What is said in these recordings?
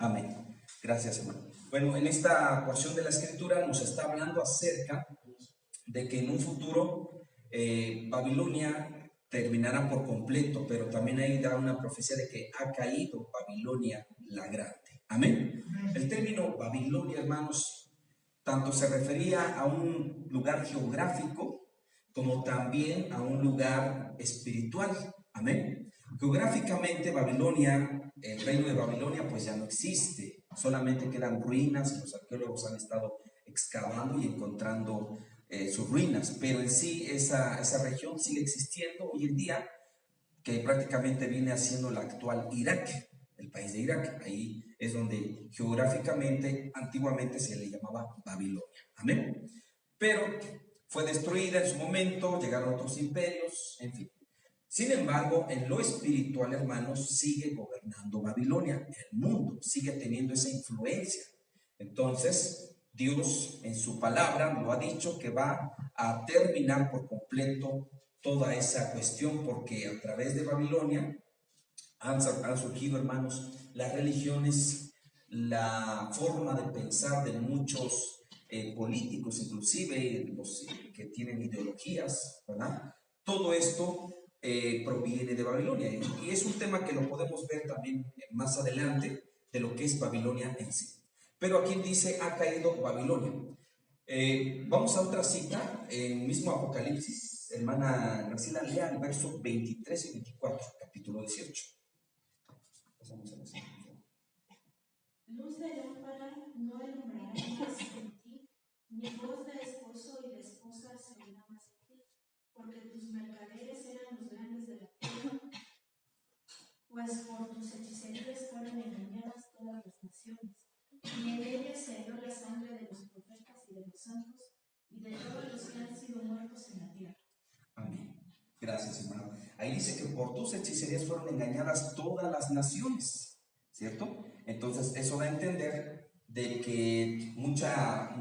Amén. Gracias, hermano. Bueno, en esta porción de la escritura nos está hablando acerca de que en un futuro Babilonia terminará por completo, pero también ahí da una profecía de que ha caído Babilonia la Grande. Amén. El término Babilonia, hermanos, tanto se refería a un lugar geográfico como también a un lugar espiritual. Amén. Geográficamente, Babilonia, el reino de Babilonia, pues ya no existe, solamente quedan ruinas. Los arqueólogos han estado excavando y encontrando sus ruinas, pero en sí esa región sigue existiendo hoy en día, que prácticamente viene haciendo la actual Irak, el país de Irak. Ahí es donde geográficamente antiguamente se le llamaba Babilonia. Amén. Pero fue destruida en su momento, llegaron otros imperios, en fin. Sin embargo, en lo espiritual, hermanos, sigue gobernando Babilonia. El mundo sigue teniendo esa influencia. Entonces, Dios en su palabra lo ha dicho que va a terminar por completo toda esa cuestión, porque a través de Babilonia han surgido, hermanos, las religiones, la forma de pensar de muchos políticos, inclusive los que tienen ideologías, ¿verdad? Todo esto proviene de Babilonia, y es un tema que lo podemos ver también más adelante de lo que es Babilonia en sí. Pero aquí dice, ha caído Babilonia. Vamos a otra cita, en el mismo Apocalipsis, hermana Graciela, lea el verso 23 y 24, capítulo 18. Pasamos a la siguiente. Luz de lámpara no alumbrará más en ti, ni voz de esposo y de esposa se oirá más en ti, porque tus mercaderes eran los grandes de la tierra, pues por tus hechicerías fueron engañadas todas las naciones, y en ellas se halló la sangre de los profetas y de los santos, y de todos los que han sido muertos en la tierra. Amén. Gracias, hermano. Ahí dice que por tus hechicerías fueron engañadas todas las naciones, ¿cierto? Entonces, eso da a entender de que mucha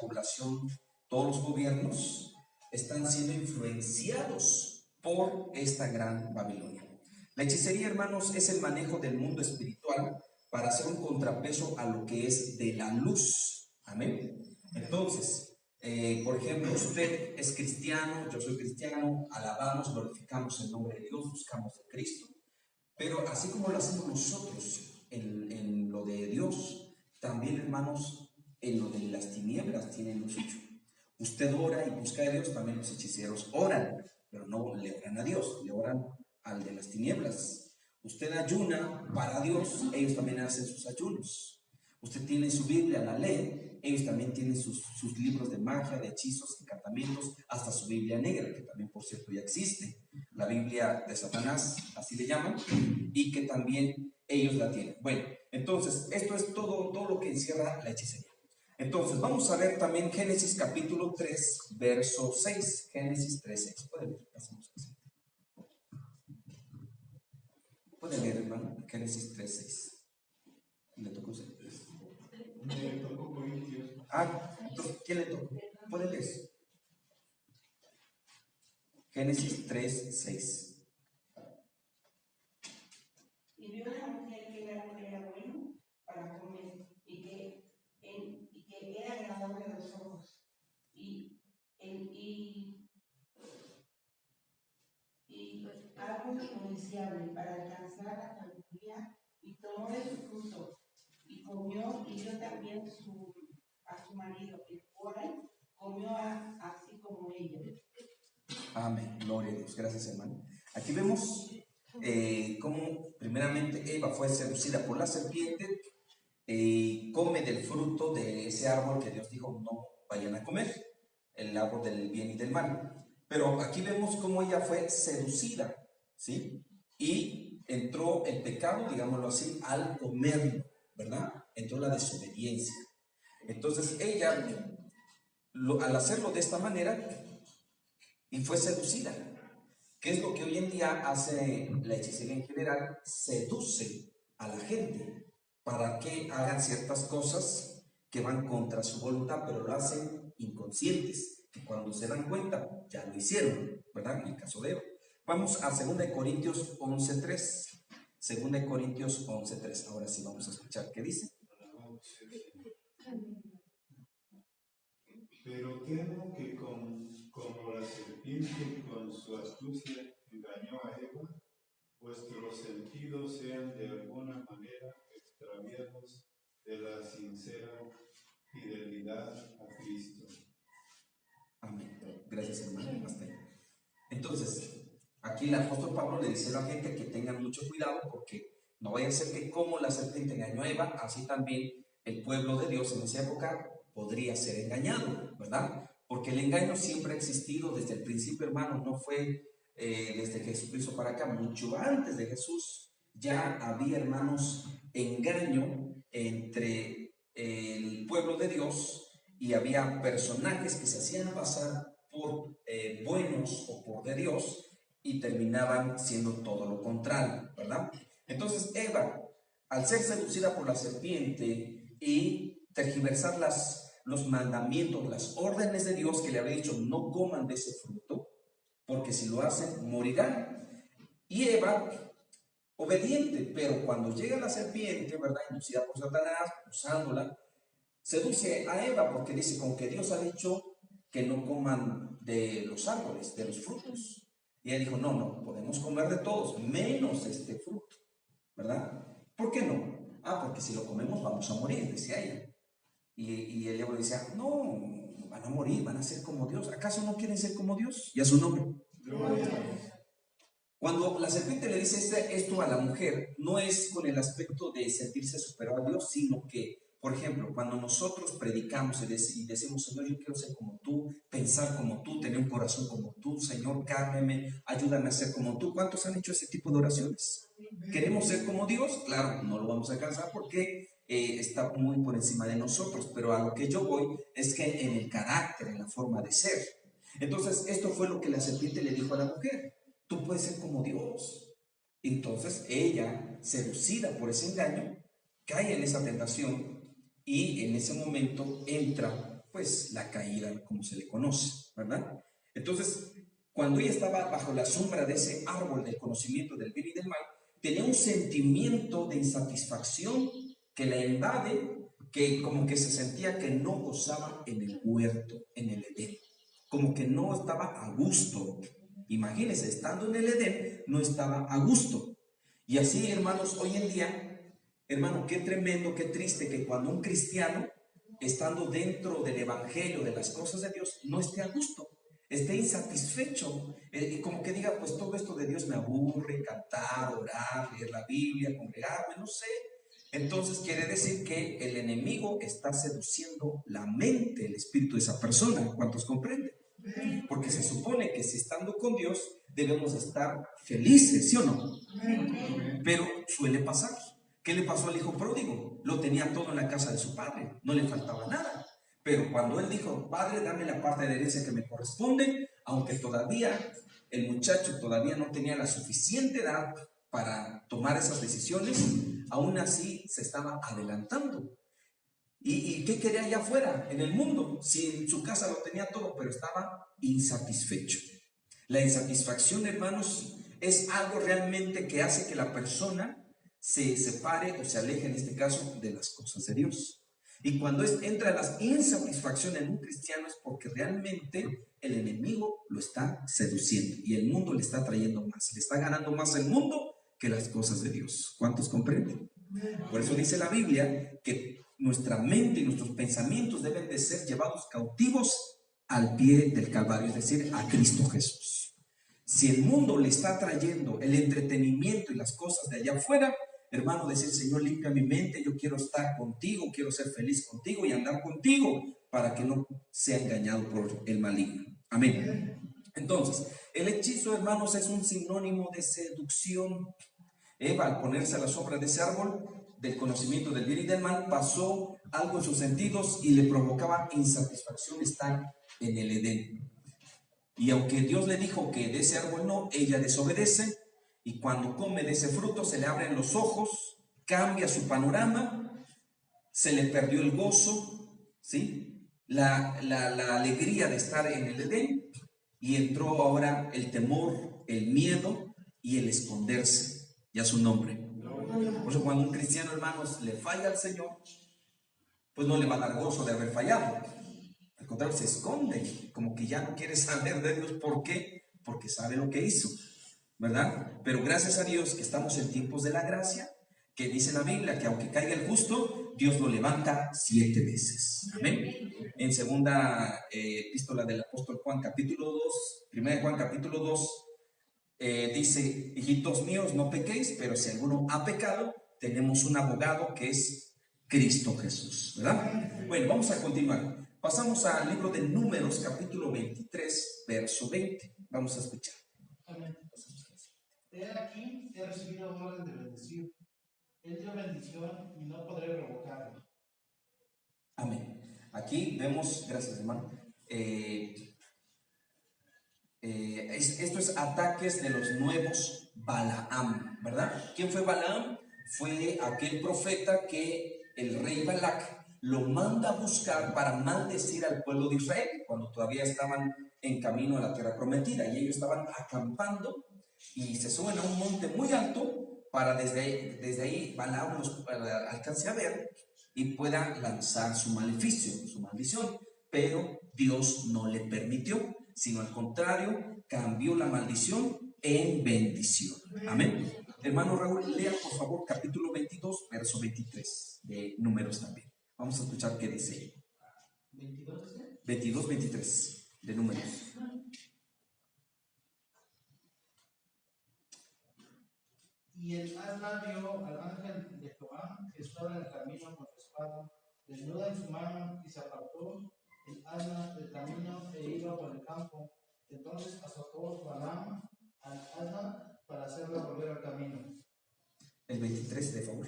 población, todos los gobiernos, están siendo influenciados por esta gran Babilonia. La hechicería, hermanos, es el manejo del mundo espiritual para hacer un contrapeso a lo que es de la luz. Amén. Entonces, por ejemplo, usted es cristiano, yo soy cristiano, alabamos, glorificamos el nombre de Dios, buscamos a Cristo, pero así como lo hacemos nosotros en lo de Dios, también, hermanos, en lo de las tinieblas tienen lo suyo. Usted ora y busca a Dios, también los hechiceros oran, pero no le oran a Dios, le oran al de las tinieblas. Usted ayuna para Dios, ellos también hacen sus ayunos. Usted tiene su Biblia, la lee, ellos también tienen sus libros de magia, de hechizos, encantamientos, hasta su Biblia negra, que también, por cierto, ya existe. La Biblia de Satanás, así le llaman, y que también ellos la tienen. Bueno, entonces, esto es todo lo que encierra la hechicería. Entonces, vamos a ver también Génesis capítulo 3, verso 6. Génesis 3, 6. Pueden ver, pasamos así. Pueden leer, hermano, Génesis 3, 6. ¿Le tocó usted? Me tocó Corintios. Entonces, ¿quién le tocó? Pueden leer. Génesis 3, 6. Y vio la mujer que el árbol era bueno para comer y que era agradable a los ojos y árbol codiciable para alcanzar la sabiduría, y tomó de su fruto y comió, y dio también a su marido, el cual comió así como ella. Amén, gloria a Dios, gracias, hermano. Aquí vemos cómo primeramente Eva fue seducida por la serpiente y come del fruto de ese árbol que Dios dijo no vayan a comer, el árbol del bien y del mal. Pero aquí vemos cómo ella fue seducida, ¿sí? Y entró el pecado, digámoslo así, al comerlo, ¿verdad? Entró la desobediencia. Entonces ella, al hacerlo de esta manera, y fue seducida. ¿Qué es lo que hoy en día hace la hechicería en general? Seduce a la gente para que hagan ciertas cosas que van contra su voluntad, pero lo hacen inconscientes, que cuando se dan cuenta ya lo hicieron, ¿verdad? En el caso de Eva. Vamos a 2 Corintios 11:3. 2 de Corintios 11:3. Ahora sí vamos a escuchar qué dice. Pero temo que como la serpiente con su astucia engañó a Eva, vuestros sentidos sean de alguna manera extraviados de la sincera fidelidad a Cristo. Amén. Gracias, hermano. Hasta ahí. Entonces, aquí el apóstol Pablo le dice a la gente que tengan mucho cuidado, porque no vaya a ser que como la serpiente engañó a Eva, así también el pueblo de Dios en esa época podría ser engañado, ¿verdad? Porque el engaño siempre ha existido desde el principio, hermano. No fue desde Jesucristo para acá, mucho antes de Jesús ya había, hermanos, engaño entre el pueblo de Dios, y había personajes que se hacían pasar por buenos o por de Dios y terminaban siendo todo lo contrario, ¿verdad? Entonces Eva, al ser seducida por la serpiente y tergiversar los mandamientos, las órdenes de Dios que le había dicho no coman de ese fruto, porque si lo hacen morirán. Y Eva, obediente, pero cuando llega la serpiente, ¿verdad?, inducida por Satanás, usándola, seduce a Eva porque dice, con que Dios ha dicho que no coman de los árboles, de los frutos. Y ella dijo, no, podemos comer de todos, menos este fruto, ¿verdad? ¿Por qué no? Porque si lo comemos vamos a morir, decía ella. Y el diablo decía, no, van a morir, van a ser como Dios. ¿Acaso no quieren ser como Dios? Y a su nombre. Cuando la serpiente le dice esto a la mujer, no es con el aspecto de sentirse superado a Dios, sino que, por ejemplo, cuando nosotros predicamos y decimos, Señor, yo quiero ser como tú, pensar como tú, tener un corazón como tú, Señor, cármeme, ayúdame a ser como tú. ¿Cuántos han hecho ese tipo de oraciones? ¿Queremos ser como Dios? Claro, no lo vamos a alcanzar porque está muy por encima de nosotros, pero a lo que yo voy es que en el carácter, en la forma de ser. Entonces, esto fue lo que la serpiente le dijo a la mujer: tú puedes ser como Dios. Entonces ella, seducida por ese engaño, cae en esa tentación, y en ese momento entra pues la caída, como se le conoce, ¿verdad? Entonces, cuando ella estaba bajo la sombra de ese árbol del conocimiento del bien y del mal, tenía un sentimiento de insatisfacción que la invade, que como que se sentía que no gozaba en el huerto, en el Edén, como que no estaba a gusto. Imagínense, estando en el Edén, no estaba a gusto. Y así, hermanos, hoy en día, hermano, qué tremendo, qué triste que cuando un cristiano, estando dentro del evangelio, de las cosas de Dios, no esté a gusto, esté insatisfecho, como que diga, pues todo esto de Dios me aburre, cantar, orar, leer la Biblia, congregarme, no sé. Entonces quiere decir que el enemigo está seduciendo la mente, el espíritu de esa persona. ¿Cuántos comprenden? Porque se supone que si estando con Dios debemos estar felices, ¿sí o no? Pero suele pasar. ¿Qué le pasó al hijo pródigo? Lo tenía todo en la casa de su padre, no le faltaba nada. Pero cuando él dijo, padre, dame la parte de herencia que me corresponde, aunque todavía el muchacho todavía no tenía la suficiente edad para tomar esas decisiones, aún así se estaba adelantando. ¿Y qué quería allá afuera, en el mundo? Si en su casa lo tenía todo, pero estaba insatisfecho. La insatisfacción, hermanos, es algo realmente que hace que la persona se separe o se aleje, en este caso, de las cosas de Dios. Y cuando entra la insatisfacción en un cristiano es porque realmente el enemigo lo está seduciendo y el mundo le está trayendo más, le está ganando más el mundo que las cosas de Dios. ¿Cuántos comprenden? Por eso dice la Biblia que nuestra mente y nuestros pensamientos deben de ser llevados cautivos al pie del Calvario, es decir, a Cristo Jesús. Si el mundo le está trayendo el entretenimiento y las cosas de allá afuera, hermano, decir, Señor, limpia mi mente, yo quiero estar contigo, quiero ser feliz contigo y andar contigo para que no sea engañado por el maligno. Amén. Entonces, el hechizo, hermanos, es un sinónimo de seducción. Eva, al ponerse a la sombra de ese árbol del conocimiento del bien y del mal, pasó algo en sus sentidos y le provocaba insatisfacción estar en el Edén. Y aunque Dios le dijo que de ese árbol no, ella desobedece, y cuando come de ese fruto se le abren los ojos, cambia su panorama, se le perdió el gozo, ¿sí? La alegría de estar en el Edén, y entró ahora el temor, el miedo y el esconderse, ya su nombre. Por eso cuando un cristiano, hermanos, le falla al Señor, pues no le va a dar gozo de haber fallado. Al contrario, se esconde, como que ya no quiere saber de Dios. ¿Por qué? Porque sabe lo que hizo, ¿verdad? Pero gracias a Dios que estamos en tiempos de la gracia, que dice la Biblia que aunque caiga el justo, Dios lo levanta 7 veces. Amén. En segunda epístola del apóstol Juan, capítulo 2, primera de Juan, capítulo 2, dice: hijitos míos, no pequéis, pero si alguno ha pecado, tenemos un abogado que es Cristo Jesús, ¿verdad? Bueno, vamos a continuar. Pasamos al libro de Números, capítulo 23, verso 20. Vamos a escuchar. Amén. He aquí, he recibido orden de bendecir. Él dio bendición y no podré revocarla. Amén. Aquí vemos, gracias hermano, esto es ataques de los nuevos Balaam, ¿verdad? ¿Quién fue Balaam? Fue aquel profeta que el rey Balac lo manda a buscar para maldecir al pueblo de Israel cuando todavía estaban en camino a la tierra prometida, y ellos estaban acampando y se suben a un monte muy alto para desde ahí Balaam los alcance a ver y pueda lanzar su maleficio, su maldición. Pero Dios no le permitió, sino al contrario, cambió la maldición en bendición. Amén. Hermano Raúl, lea por favor capítulo 22, verso 23 de Números también. Vamos a escuchar qué dice. 22, 23 de Números. Y el asna vio al ángel de Jehová que estaba en el camino con su espada desnuda en su mano, y se apartó el asna del camino e iba por el campo. Entonces azotó Balaam al asna para hacerla volver al camino. El 23 de favor.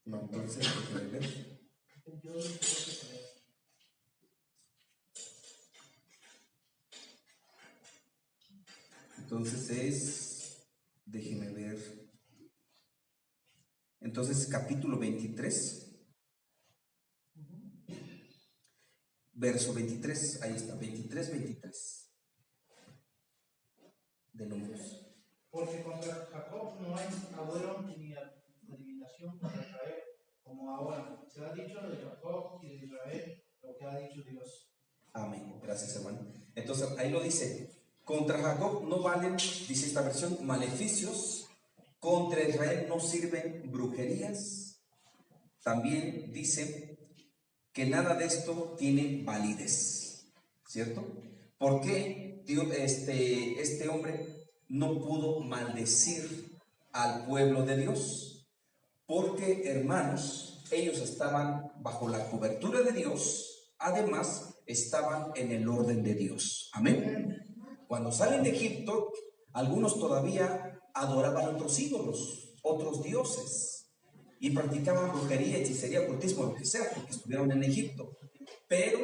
No, entonces, déjame ver. Yo creo que Entonces es, déjeme ver. Entonces, capítulo 23, verso 23, ahí está, 23, 23 de Números. porque contra Jacob no hay agüero ni adivinación contra Israel, como ahora. Se ha dicho de Jacob y de Israel lo que ha dicho Dios. Amén. Gracias, hermano. Entonces, ahí lo dice. Contra Jacob no valen, dice esta versión, maleficios. Contra Israel no sirven brujerías. También dice que nada de esto tiene validez, ¿cierto? ¿Por qué este hombre no pudo maldecir al pueblo de Dios? Porque, hermanos, ellos estaban bajo la cobertura de Dios, además estaban en el orden de Dios. Amén. Cuando salen de Egipto, algunos todavía adoraban otros ídolos, otros dioses, y practicaban brujería, hechicería, ocultismo, lo que sea, porque estuvieron en Egipto. Pero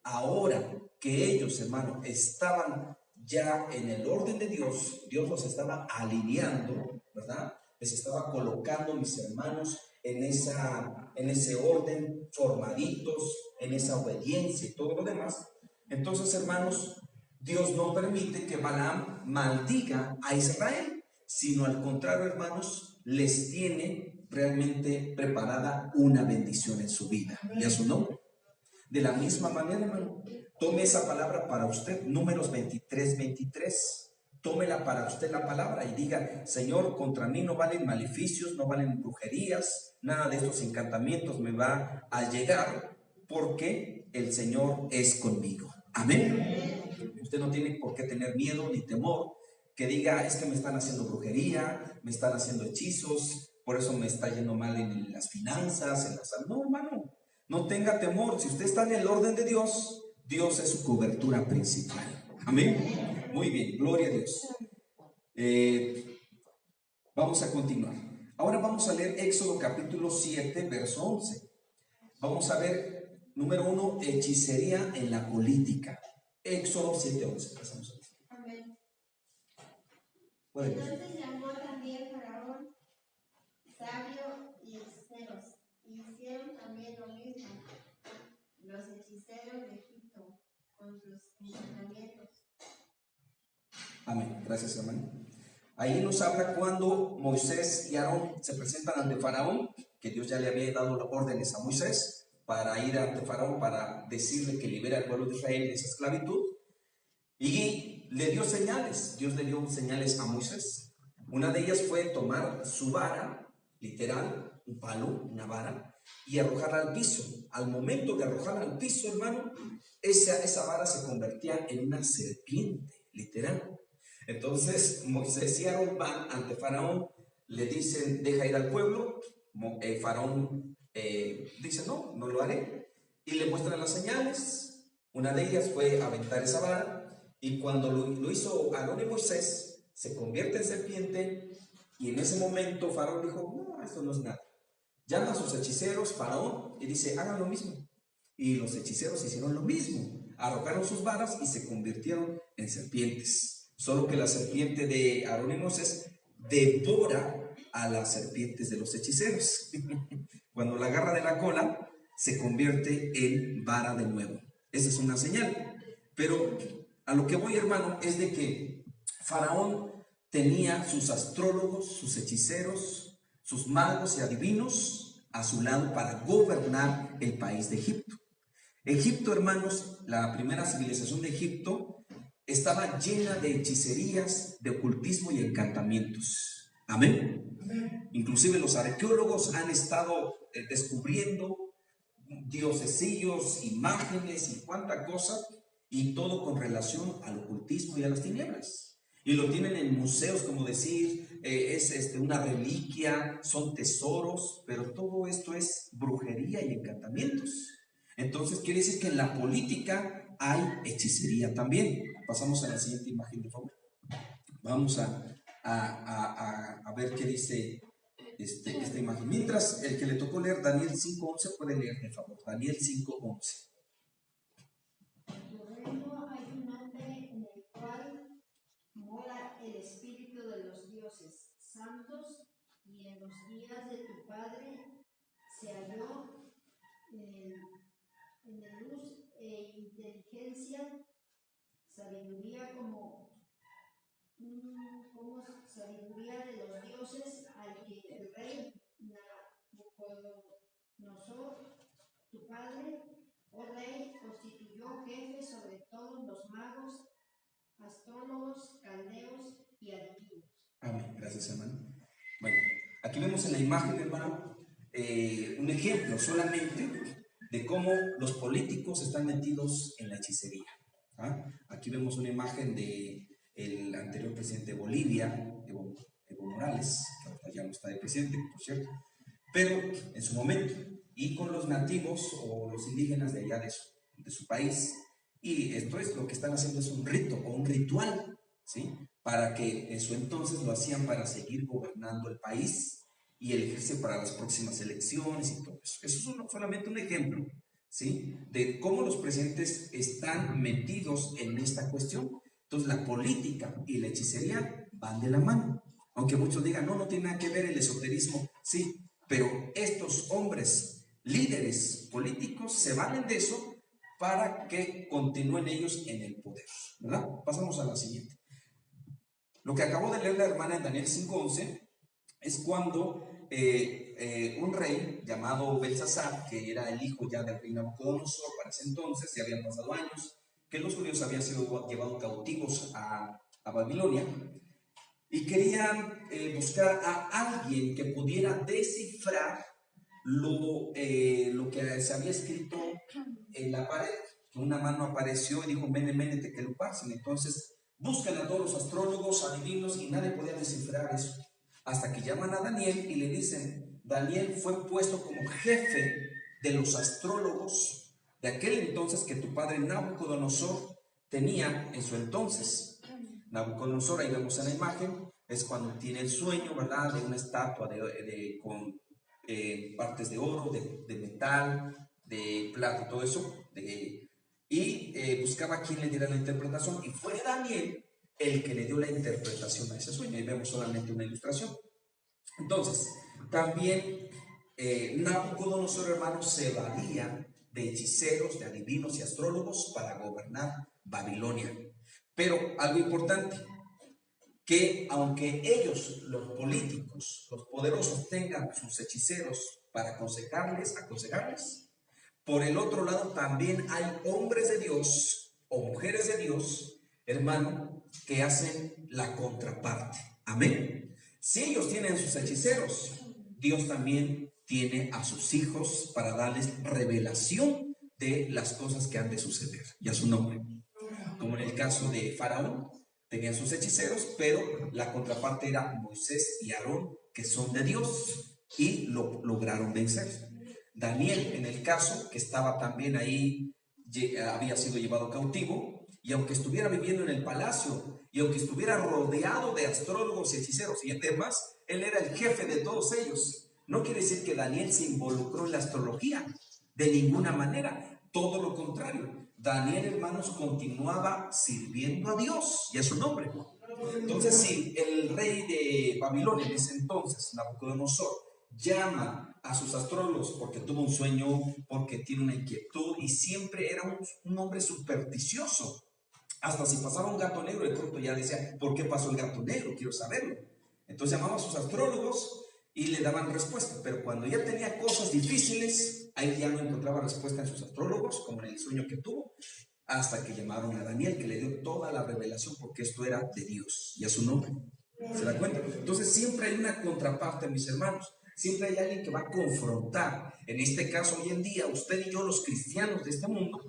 ahora que ellos, hermano, estaban ya en el orden de Dios, Dios los estaba alineando, ¿verdad? Les estaba colocando, mis hermanos, en ese orden, formaditos, en esa obediencia y todo lo demás. Entonces, hermanos, Dios no permite que Balaam maldiga a Israel, sino al contrario, hermanos, les tiene realmente preparada una bendición en su vida y a su nombre. De la misma manera, hermano, tome esa palabra para usted, Números 23, 23. Tómela para usted la palabra y diga: Señor, contra mí no valen maleficios, no valen brujerías, nada de estos encantamientos me va a llegar, porque el Señor es conmigo. Amén. Usted no tiene por qué tener miedo ni temor, que diga: es que me están haciendo brujería, me están haciendo hechizos, por eso me está yendo mal en las finanzas, en la salud. No, hermano, no tenga temor. Si usted está en el orden de Dios, Dios es su cobertura principal. Amén. Muy bien, gloria a Dios. Vamos a continuar. Ahora vamos a leer Éxodo capítulo 7, verso 11. Vamos a ver, número 1, hechicería en la política. Éxodo 7, 11. Pasamos. Amén. Puede. Entonces llamó también Faraón sabio y hechiceros, y hicieron también lo mismo los hechiceros de Egipto con sus encantamientos. Amén. Gracias, hermano. Ahí nos habla cuando Moisés y Aarón se presentan ante Faraón, que Dios ya le había dado las órdenes a Moisés para ir ante Faraón para decirle que libera al pueblo de Israel de esa esclavitud. Y le dio señales, Dios le dio señales a Moisés. Una de ellas fue tomar su vara, literal, un palo, una vara, y arrojarla al piso. Al momento de arrojarla al piso, hermano, esa vara se convertía en una serpiente, literal. Entonces Moisés y Aarón van ante Faraón, le dicen, deja ir al pueblo. Faraón dice, no, no lo haré, y le muestran las señales. Una de ellas fue aventar esa vara, y cuando lo hizo Aarón y Moisés, se convierte en serpiente, y en ese momento Faraón dijo, no, esto no es nada. Llama a sus hechiceros, Faraón, y dice, hagan lo mismo. Y los hechiceros hicieron lo mismo, arrojaron sus varas y se convirtieron en serpientes. Solo que la serpiente de Aarón y Moisés devora a las serpientes de los hechiceros. Cuando la agarra de la cola, se convierte en vara de nuevo. Esa es una señal. Pero a lo que voy, hermano, es de que Faraón tenía sus astrólogos, sus hechiceros, sus magos y adivinos a su lado para gobernar el país de Egipto. Egipto, hermanos, la primera civilización de Egipto estaba llena de hechicerías, de ocultismo y encantamientos. Amén. Inclusive los arqueólogos han estado descubriendo diosesillos, imágenes y cuánta cosa, y todo con relación al ocultismo y a las tinieblas. Y lo tienen en museos, como decir, es una reliquia, son tesoros, pero todo esto es brujería y encantamientos. Entonces quiere decir que en la política hay hechicería también. Pasamos a la siguiente imagen, por favor. Vamos a ver qué dice esta imagen. Mientras, el que le tocó leer Daniel 5:11 puede leer, por favor. Daniel 5:11. En tu reino hay un hombre en el cual mora el espíritu de los dioses santos, y en los días de tu padre se halló en luz e inteligencia, sabiduría como sabiduría de los dioses, al que el rey Nabucodonosor, tu padre, oh rey, constituyó jefe sobre todos los magos, astrólogos, caldeos y adivinos. Amén. Gracias, hermano. Bueno, aquí vemos en la imagen, hermano, un ejemplo solamente de cómo los políticos están metidos en la hechicería. ¿Ah? Aquí vemos una imagen de el anterior presidente de Bolivia, Evo Morales, que ahora ya no está de presidente, por cierto, pero en su momento, y con los nativos o los indígenas de allá de su país. Y esto es lo que están haciendo, es un rito o un ritual, ¿sí? Para que en su entonces lo hacían para seguir gobernando el país y elegirse para las próximas elecciones y todo eso. Eso es solamente un ejemplo, ¿sí? De cómo los presidentes están metidos en esta cuestión. Entonces la política y la hechicería van de la mano. Aunque muchos digan, no tiene nada que ver el esoterismo, sí, pero estos hombres, líderes políticos, se valen de eso para que continúen ellos en el poder, ¿verdad? Pasamos a la siguiente. Lo que acabó de leer la hermana en Daniel 5:11 es cuando un rey llamado Belsasar, que era el hijo ya del rey Nabucodonosor para ese entonces, ya habían pasado años, que los judíos habían sido llevados cautivos a Babilonia, y querían buscar a alguien que pudiera descifrar lo que se había escrito en la pared. Que una mano apareció y dijo, mene, mene, tekel upharsin. Entonces buscan a todos los astrólogos, adivinos, y nadie podía descifrar eso. Hasta que llaman a Daniel y le dicen, Daniel fue puesto como jefe de los astrólogos de aquel entonces que tu padre Nabucodonosor tenía en su entonces. Nabucodonosor, ahí vemos en la imagen, es cuando tiene el sueño, ¿verdad? De una estatua con partes de oro, de metal, de plata y todo eso, y buscaba quien le diera la interpretación, y fue Daniel el que le dio la interpretación a ese sueño. Y vemos solamente una ilustración. Entonces, también Nabucodonosor, hermano, se valía de hechiceros, de adivinos y astrólogos para gobernar Babilonia. Pero algo importante, que aunque ellos, los políticos, los poderosos, tengan sus hechiceros para aconsejarles, por el otro lado también hay hombres de Dios o mujeres de Dios, hermano, que hacen la contraparte. Amén. Si ellos tienen sus hechiceros, Dios también tiene a sus hijos para darles revelación de las cosas que han de suceder, y a su nombre. Como en el caso de Faraón, tenían sus hechiceros, pero la contraparte era Moisés y Aarón, que son de Dios, y lo lograron vencer. Daniel, en el caso, que estaba también ahí, había sido llevado cautivo, y aunque estuviera viviendo en el palacio, y aunque estuviera rodeado de astrólogos y hechiceros y demás, él era el jefe de todos ellos. No quiere decir que Daniel se involucró en la astrología, de ninguna manera, todo lo contrario. Daniel, hermanos, continuaba sirviendo a Dios y a su nombre. Entonces, si el rey de Babilonia en ese entonces, Nabucodonosor, llama a sus astrólogos porque tuvo un sueño, porque tiene una inquietud, y siempre era un hombre supersticioso. Hasta si pasaba un gato negro, de pronto ya decía, ¿por qué pasó el gato negro? Quiero saberlo. Entonces llamaba a sus astrólogos y le daban respuesta, pero cuando ya tenía cosas difíciles, ahí ya no encontraba respuesta en sus astrólogos, como en el sueño que tuvo, hasta que llamaron a Daniel, que le dio toda la revelación, porque esto era de Dios y a su nombre. ¿Se da cuenta? Entonces siempre hay una contraparte, mis hermanos. Siempre hay alguien que va a confrontar. En este caso, hoy en día, usted y yo, los cristianos de este mundo,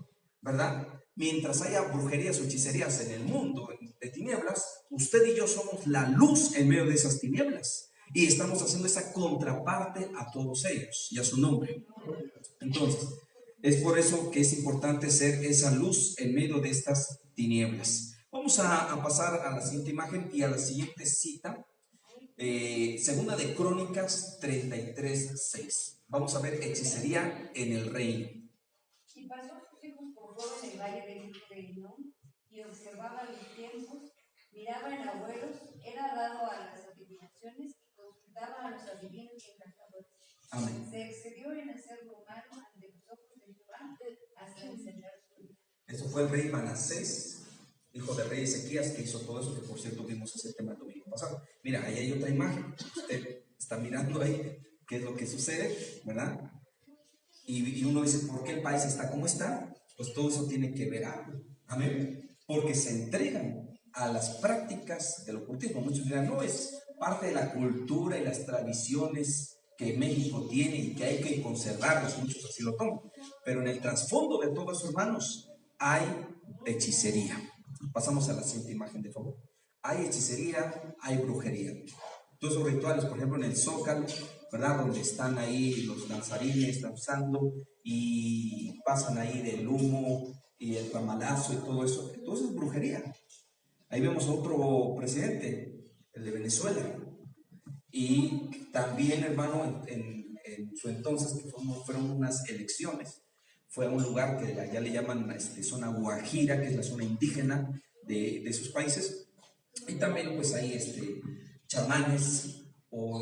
¿verdad? Mientras haya brujerías o hechicerías en el mundo de tinieblas, usted y yo somos la luz en medio de esas tinieblas. Y estamos haciendo esa contraparte a todos ellos y a su nombre. Entonces, es por eso que es importante ser esa luz en medio de estas tinieblas. Vamos a pasar a la siguiente imagen y a la siguiente cita. Segunda de Crónicas 33:6. Vamos a ver hechicería en el reino. Y pasó sus hijos por todo en el valle de Hinnom, y observaba los tiempos, miraba en abuelos, era dado a las adivinaciones y consultaba a los adivinos y encantadores. Amén. Se excedió en hacer lo malo ante los ojos de Jehová hasta encender su vida. Eso fue el rey Manasés, hijo del rey Ezequías, que hizo todo eso, que por cierto vimos ese tema el domingo pasado. Mira, ahí hay otra imagen. Usted está mirando ahí qué es lo que sucede, ¿verdad? Y uno dice, ¿por qué el país está como está? Pues todo eso tiene que ver algo. Amén. Porque se entregan a las prácticas del ocultismo. Muchos dirán, no, es parte de la cultura y las tradiciones que México tiene y que hay que conservarlas. Muchos así lo toman. Pero en el trasfondo de todo eso, hermanos, hay hechicería. Pasamos a la siguiente imagen, de favor. Hay hechicería, hay brujería. Todos esos rituales, por ejemplo, en el Zócalo, ¿verdad? Donde están ahí los danzarines danzando y pasan ahí del humo y el ramalazo y todo eso es brujería. Ahí vemos a otro presidente, el de Venezuela, y también, hermano, en su entonces, que fueron unas elecciones, fue a un lugar que allá le llaman zona Guajira, que es la zona indígena de esos países, y también pues hay chamanes o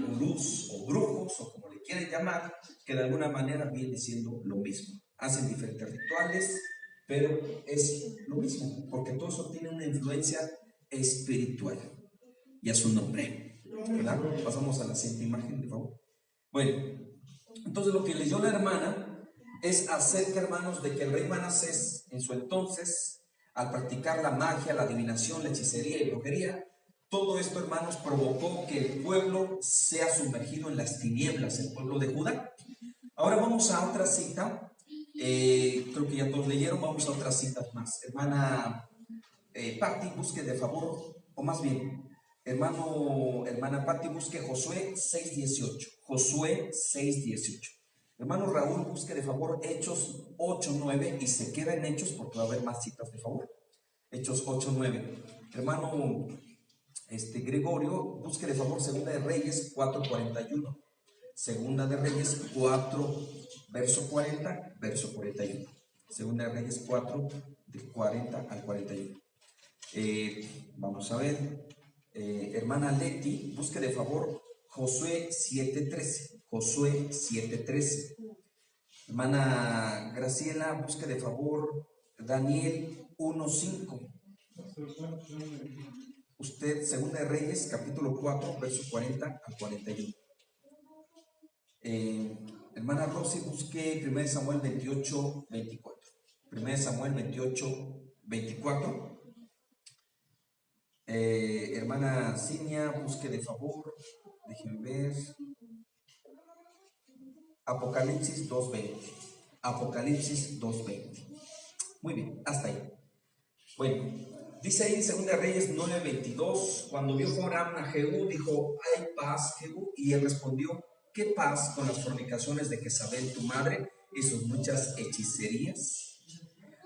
gurús o brujos o como le quieren llamar, que de alguna manera viene siendo lo mismo. Hacen diferentes rituales, pero es lo mismo, porque todo eso tiene una influencia espiritual y a su nombre, ¿verdad? Pasamos a la siguiente imagen, por favor. Bueno, entonces lo que leyó la hermana es acerca, hermanos, de que el rey Manasés en su entonces, al practicar la magia, la adivinación, la hechicería y brujería, todo esto, hermanos, provocó que el pueblo sea sumergido en las tinieblas, el pueblo de Judá. Ahora vamos a otra cita, creo que ya todos leyeron, vamos a otras citas más. Hermana Patti, busque de favor, o más bien, hermana Patti, busque Josué 6:18. Josué 6:18. Hermano Raúl, busque de favor Hechos 8:9 y se queda en Hechos porque va a haber más citas, de favor. Hechos 8:9. Hermano Gregorio, busque de favor Segunda de Reyes 4:41. Segunda de Reyes 4, verso 40, verso 41. Segunda de Reyes 4, de 40 al 41. Vamos a ver. Hermana Leti, busque de favor Josué 7:13. Josué 7:13. Hermana Graciela, busque de favor Daniel 1:5. usted 2 de Reyes, capítulo 4, verso 40 al 41. Hermana Rosy, busque 1 Samuel 28, 24. 1 Samuel 28, 24. Hermana Cinia, busque de favor, déjenme ver. Apocalipsis 2:20. Apocalipsis 2:20. Muy bien, hasta ahí. Bueno, dice ahí en 2 Reyes 9:22, cuando vio Joram a Jehú, dijo: ¿hay paz, Jehú? Y él respondió: ¿qué paz con las fornicaciones de Jezabel tu madre y sus muchas hechicerías?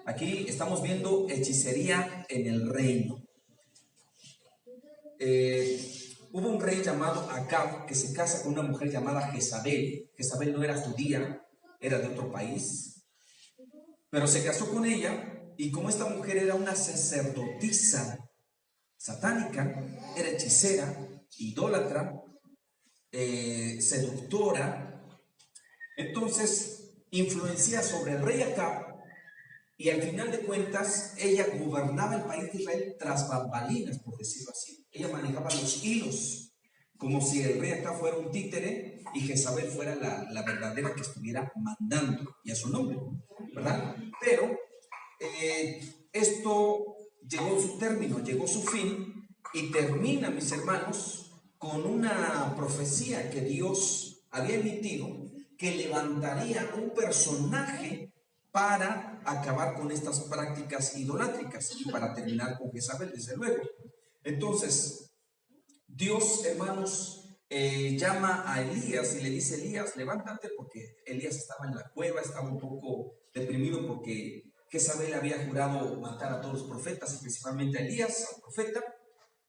Aquí estamos viendo hechicería en el reino. Hubo un rey llamado Acab que se casa con una mujer llamada Jezabel. Jezabel no era judía, era de otro país, pero se casó con ella, y como esta mujer era una sacerdotisa satánica, era hechicera, idólatra, seductora, entonces influencia sobre el rey Acab, y al final de cuentas ella gobernaba el país de Israel tras bambalinas, por decirlo así. Ella manejaba los hilos, como si el rey Acab fuera un títere y Jezabel fuera la verdadera que estuviera mandando, y a su nombre, ¿verdad? Pero esto llegó a su término, llegó a su fin, y termina, mis hermanos, con una profecía que Dios había emitido, que levantaría un personaje para acabar con estas prácticas idolátricas y para terminar con Jezabel, desde luego. Entonces, Dios, hermanos, llama a Elías y le dice: Elías, levántate, porque Elías estaba en la cueva, estaba un poco deprimido porque Jezabel había jurado matar a todos los profetas, principalmente a Elías, al profeta,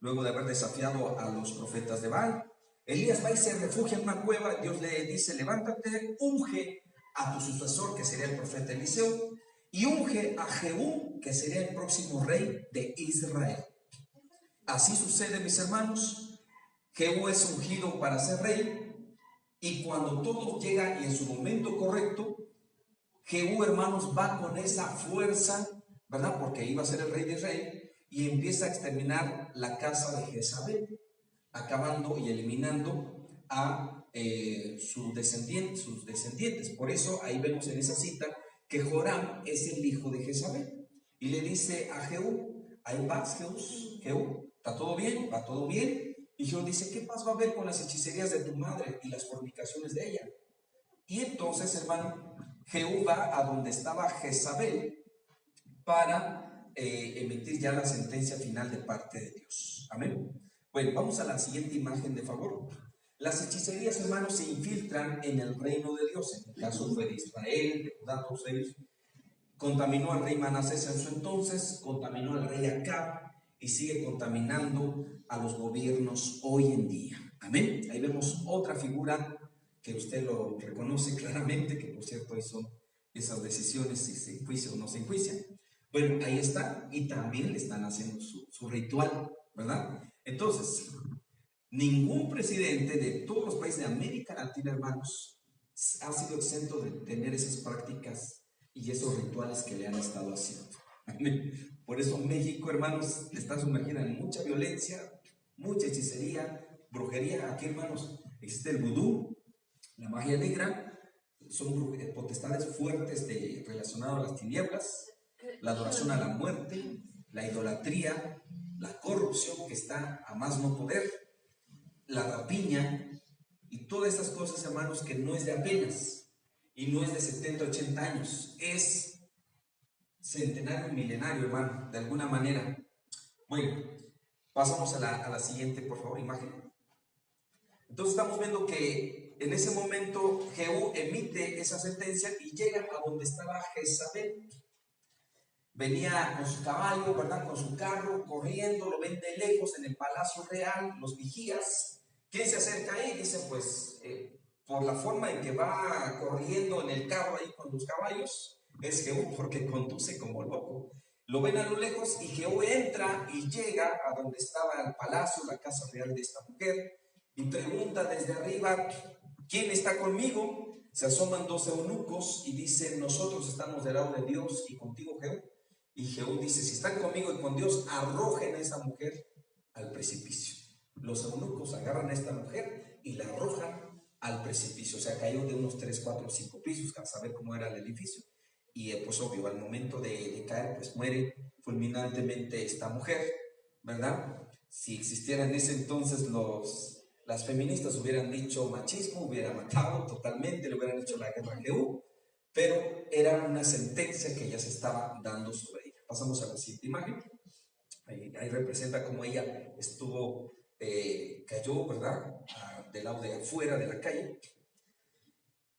luego de haber desafiado a los profetas de Baal. Elías va y se refugia en una cueva. Dios le dice: levántate, unge a tu sucesor, que sería el profeta Eliseo, y unge a Jehú, que sería el próximo rey de Israel. Así sucede, mis hermanos. Jehú es ungido para ser rey, y cuando todo llega y en su momento correcto, Jehú, hermanos, va con esa fuerza, ¿verdad? Porque iba a ser el rey de Israel, y empieza a exterminar la casa de Jezabel, acabando y eliminando a sus descendientes. Por eso ahí vemos en esa cita que Joram es el hijo de Jezabel, y le dice a Jehú: ¿hay paz, Jehú? ¿Está todo bien? ¿Va todo bien? Y Jehú dice: ¿qué paz va a haber con las hechicerías de tu madre y las fornicaciones de ella? Y entonces, hermano, Jehú va a donde estaba Jezabel para emitir ya la sentencia final de parte de Dios. Amén. Bueno, vamos a la siguiente imagen, de favor. Las hechicerías, hermanos, se infiltran en el reino de Dios. En el caso fue de Israel, de Judá, todos ellos. Contaminó al rey Manasés en su entonces, contaminó al rey Acab, y sigue contaminando a los gobiernos hoy en día. Amén. Ahí vemos otra figura que usted lo reconoce claramente, que por cierto ahí son esas decisiones, si se enjuicia o no se enjuicia. Bueno, ahí está, y también le están haciendo su ritual, ¿verdad? Entonces, ningún presidente de todos los países de América Latina, hermanos, ha sido exento de tener esas prácticas y esos rituales que le han estado haciendo. Por eso México, hermanos, está sumergida en mucha violencia, mucha hechicería, brujería. Aquí, hermanos, existe el vudú, la magia negra, son potestades fuertes relacionadas a las tinieblas, la adoración a la muerte, la idolatría, la corrupción que está a más no poder, la rapiña, y todas estas cosas, hermanos, que no es de apenas, y no es de 70, 80 años, es centenario, milenario, hermano, de alguna manera. Bueno, pasamos a la siguiente, por favor, imagen. Entonces estamos viendo que en ese momento Jehú emite esa sentencia y llega a donde estaba Jezabel. Venía con su caballo, ¿verdad? Con su carro, corriendo, lo ven de lejos en el palacio real, los vigías. ¿Quién se acerca ahí? Dice, pues, por la forma en que va corriendo en el carro ahí con los caballos, es Jehú, porque conduce como loco. Lo ven a lo lejos, y Jehú entra y llega a donde estaba el palacio, la casa real de esta mujer, y pregunta desde arriba: ¿quién está conmigo? Se asoman 2 eunucos y dicen: nosotros estamos del lado de Dios y contigo, Jehú. Y Jehú dice: si están conmigo y con Dios, arrojen a esa mujer al precipicio. Los eunucos agarran a esta mujer y la arrojan al precipicio. O sea, cayó de unos 3, 4, 5 pisos, para saber cómo era el edificio. Y pues obvio, al momento de caer, pues muere fulminantemente esta mujer, ¿verdad? Si existieran en ese entonces las feministas hubieran dicho machismo, hubiera matado totalmente, le hubieran hecho la guerra a Jehú, pero era una sentencia que ella se estaba dando sobre ella. Pasamos a la siguiente imagen. Ahí representa cómo ella estuvo, cayó, ¿verdad? Del lado de afuera de la calle.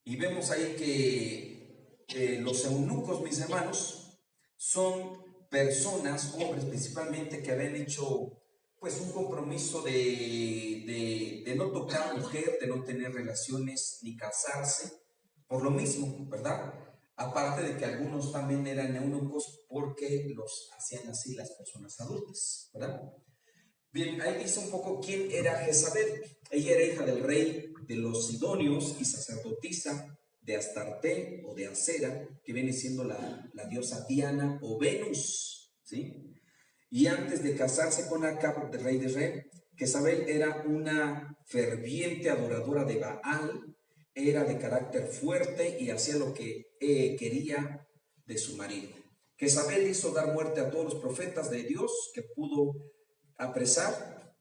Y vemos ahí que los eunucos, mis hermanos, son personas, hombres principalmente, que habían hecho pues un compromiso de no tocar a mujer, de no tener relaciones ni casarse, por lo mismo, ¿verdad? Aparte de que algunos también eran eunucos porque los hacían así las personas adultas, ¿verdad? Bien, ahí dice un poco quién era Jezabel. Ella era hija del rey de los Sidonios y sacerdotisa de Astarte o de Acera, que viene siendo la diosa Diana o Venus, ¿sí? Y antes de casarse con Acab, el rey de Israel, Jezabel era una ferviente adoradora de Baal, era de carácter fuerte y hacía lo que quería de su marido. Jezabel hizo dar muerte a todos los profetas de Dios que pudo apresar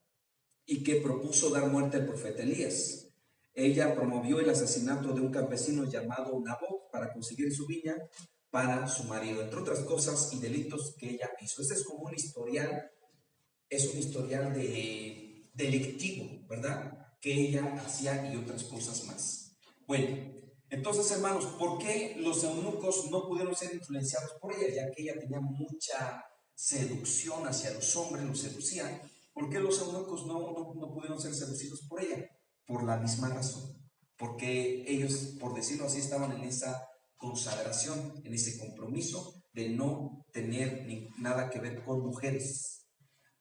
y que propuso dar muerte al profeta Elías. Ella promovió el asesinato de un campesino llamado Nabot para conseguir su viña para su marido, entre otras cosas y delitos que ella hizo. Este es como un historial, es un historial delictivo, ¿verdad? Que ella hacía y otras cosas más. Bueno, entonces, hermanos, ¿por qué los eunucos no pudieron ser influenciados por ella? Ya que ella tenía mucha seducción hacia los hombres, los seducía. ¿Por qué los eunucos no pudieron ser seducidos por ella? Por la misma razón. Porque ellos, por decirlo así, estaban en esa consagración, en ese compromiso de no tener nada que ver con mujeres.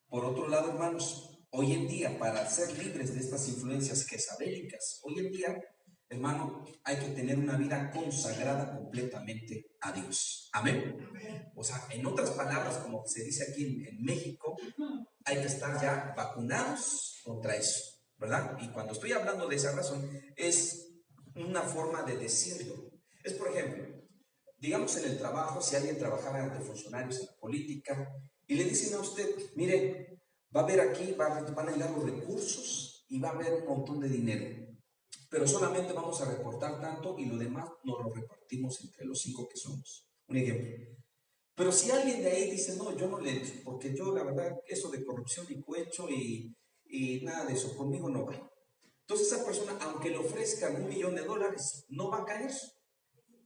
Por otro lado, hermanos, hoy en día, para ser libres de estas influencias jezabélicas, hoy en día, hermano, hay que tener una vida consagrada completamente a Dios. Amén. O sea, en otras palabras, como se dice aquí en México, hay que estar ya vacunados contra eso, ¿verdad? Y cuando estoy hablando de esa razón, es una forma de decirlo. Es, por ejemplo, digamos en el trabajo, si alguien trabajaba ante funcionarios en la política y le dicen a usted, mire, va a haber aquí, van a llegar los recursos y va a haber un montón de dinero, pero solamente vamos a reportar tanto y lo demás nos lo repartimos entre los 5 que somos. Un ejemplo. Pero si alguien de ahí dice, no, yo no le, porque yo la verdad, eso de corrupción y cohecho y nada de eso, conmigo no va. Entonces esa persona, aunque le ofrezcan $1,000,000, no va a caer,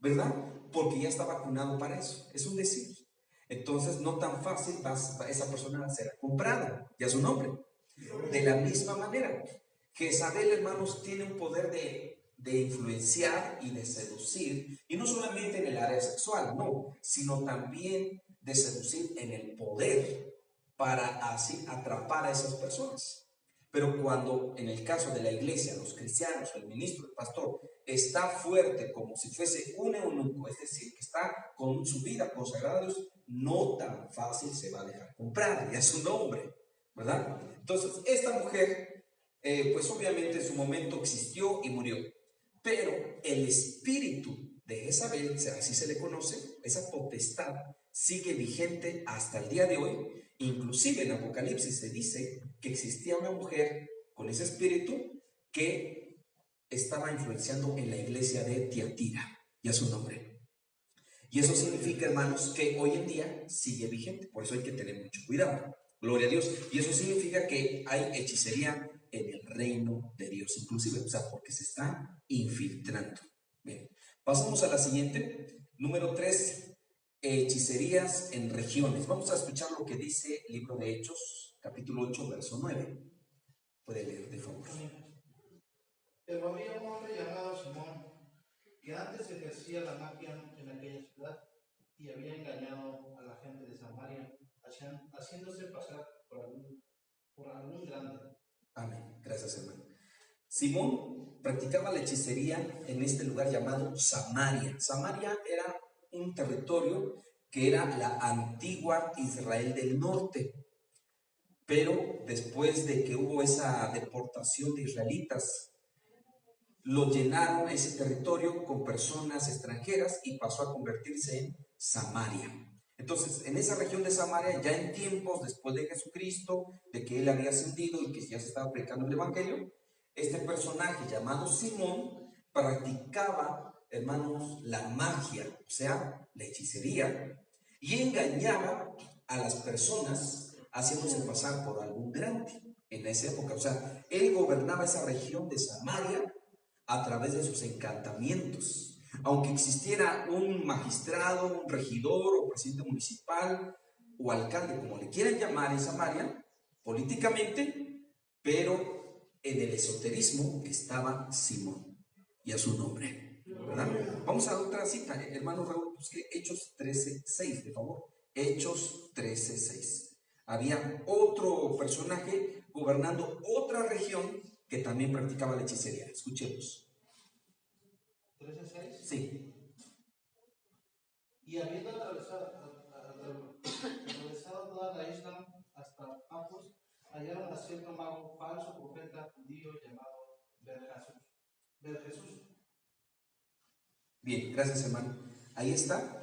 ¿verdad? Porque ya está vacunado para eso, es un decir. Entonces no tan fácil esa persona será comprada, ya su nombre. De la misma manera, Jezabel, hermanos, tiene un poder de influenciar y de seducir, y no solamente en el área sexual, no, sino también de seducir en el poder para así atrapar a esas personas. Pero cuando en el caso de la iglesia, los cristianos, el ministro, el pastor, está fuerte como si fuese un eunuco, es decir, que está con su vida consagrada a Dios, no tan fácil se va a dejar comprar, ya es un hombre, ¿verdad? Entonces, esta mujer, pues obviamente en su momento existió y murió, pero el espíritu de Jezabel, así se le conoce, esa potestad sigue vigente hasta el día de hoy. Inclusive en Apocalipsis se dice que existía una mujer con ese espíritu que estaba influenciando en la iglesia de Tiatira, ya su nombre. Y eso significa, hermanos, que hoy en día sigue vigente, por eso hay que tener mucho cuidado. Gloria a Dios. Y eso significa que hay hechicería en el reino de Dios, inclusive, o sea, porque se está infiltrando. Bien, pasamos a la siguiente, número 3. Hechicerías en regiones. Vamos a escuchar lo que dice el libro de Hechos, capítulo 8, verso 9. Puede leer, de favor. Pero había un hombre llamado Simón, que antes ejercía la magia en aquella ciudad y había engañado a la gente de Samaria, haciéndose pasar por algún grande. Amén. Gracias, hermano. Simón practicaba la hechicería en este lugar llamado Samaria. Samaria era un territorio que era la antigua Israel del norte. pero después de que hubo esa deportación de israelitas, lo llenaron ese territorio con personas extranjeras y pasó a convertirse en Samaria. Entonces, en esa región de Samaria, ya en tiempos después de Jesucristo, de que él había ascendido y que ya se estaba predicando el evangelio, este personaje llamado Simón practicaba, hermanos, la magia, o sea, la hechicería, y engañaba a las personas haciéndose pasar por algún grande en esa época. O sea, él gobernaba esa región de Samaria a través de sus encantamientos. Aunque existiera un magistrado, un regidor o presidente municipal o alcalde, como le quieran llamar en Samaria, políticamente, pero en el esoterismo estaba Simón y a su nombre, ¿verdad? Vamos a otra cita, hermano Raúl, busque Hechos 13:6, de favor. Hechos 13:6. Había otro personaje gobernando otra región que también practicaba la hechicería. Escuchemos. 13:6. Sí. Y habiendo atravesado toda la isla hasta Pafos, hallaron a cierto mago falso profeta judío llamado Jesús. Bien, gracias, hermano. Ahí está.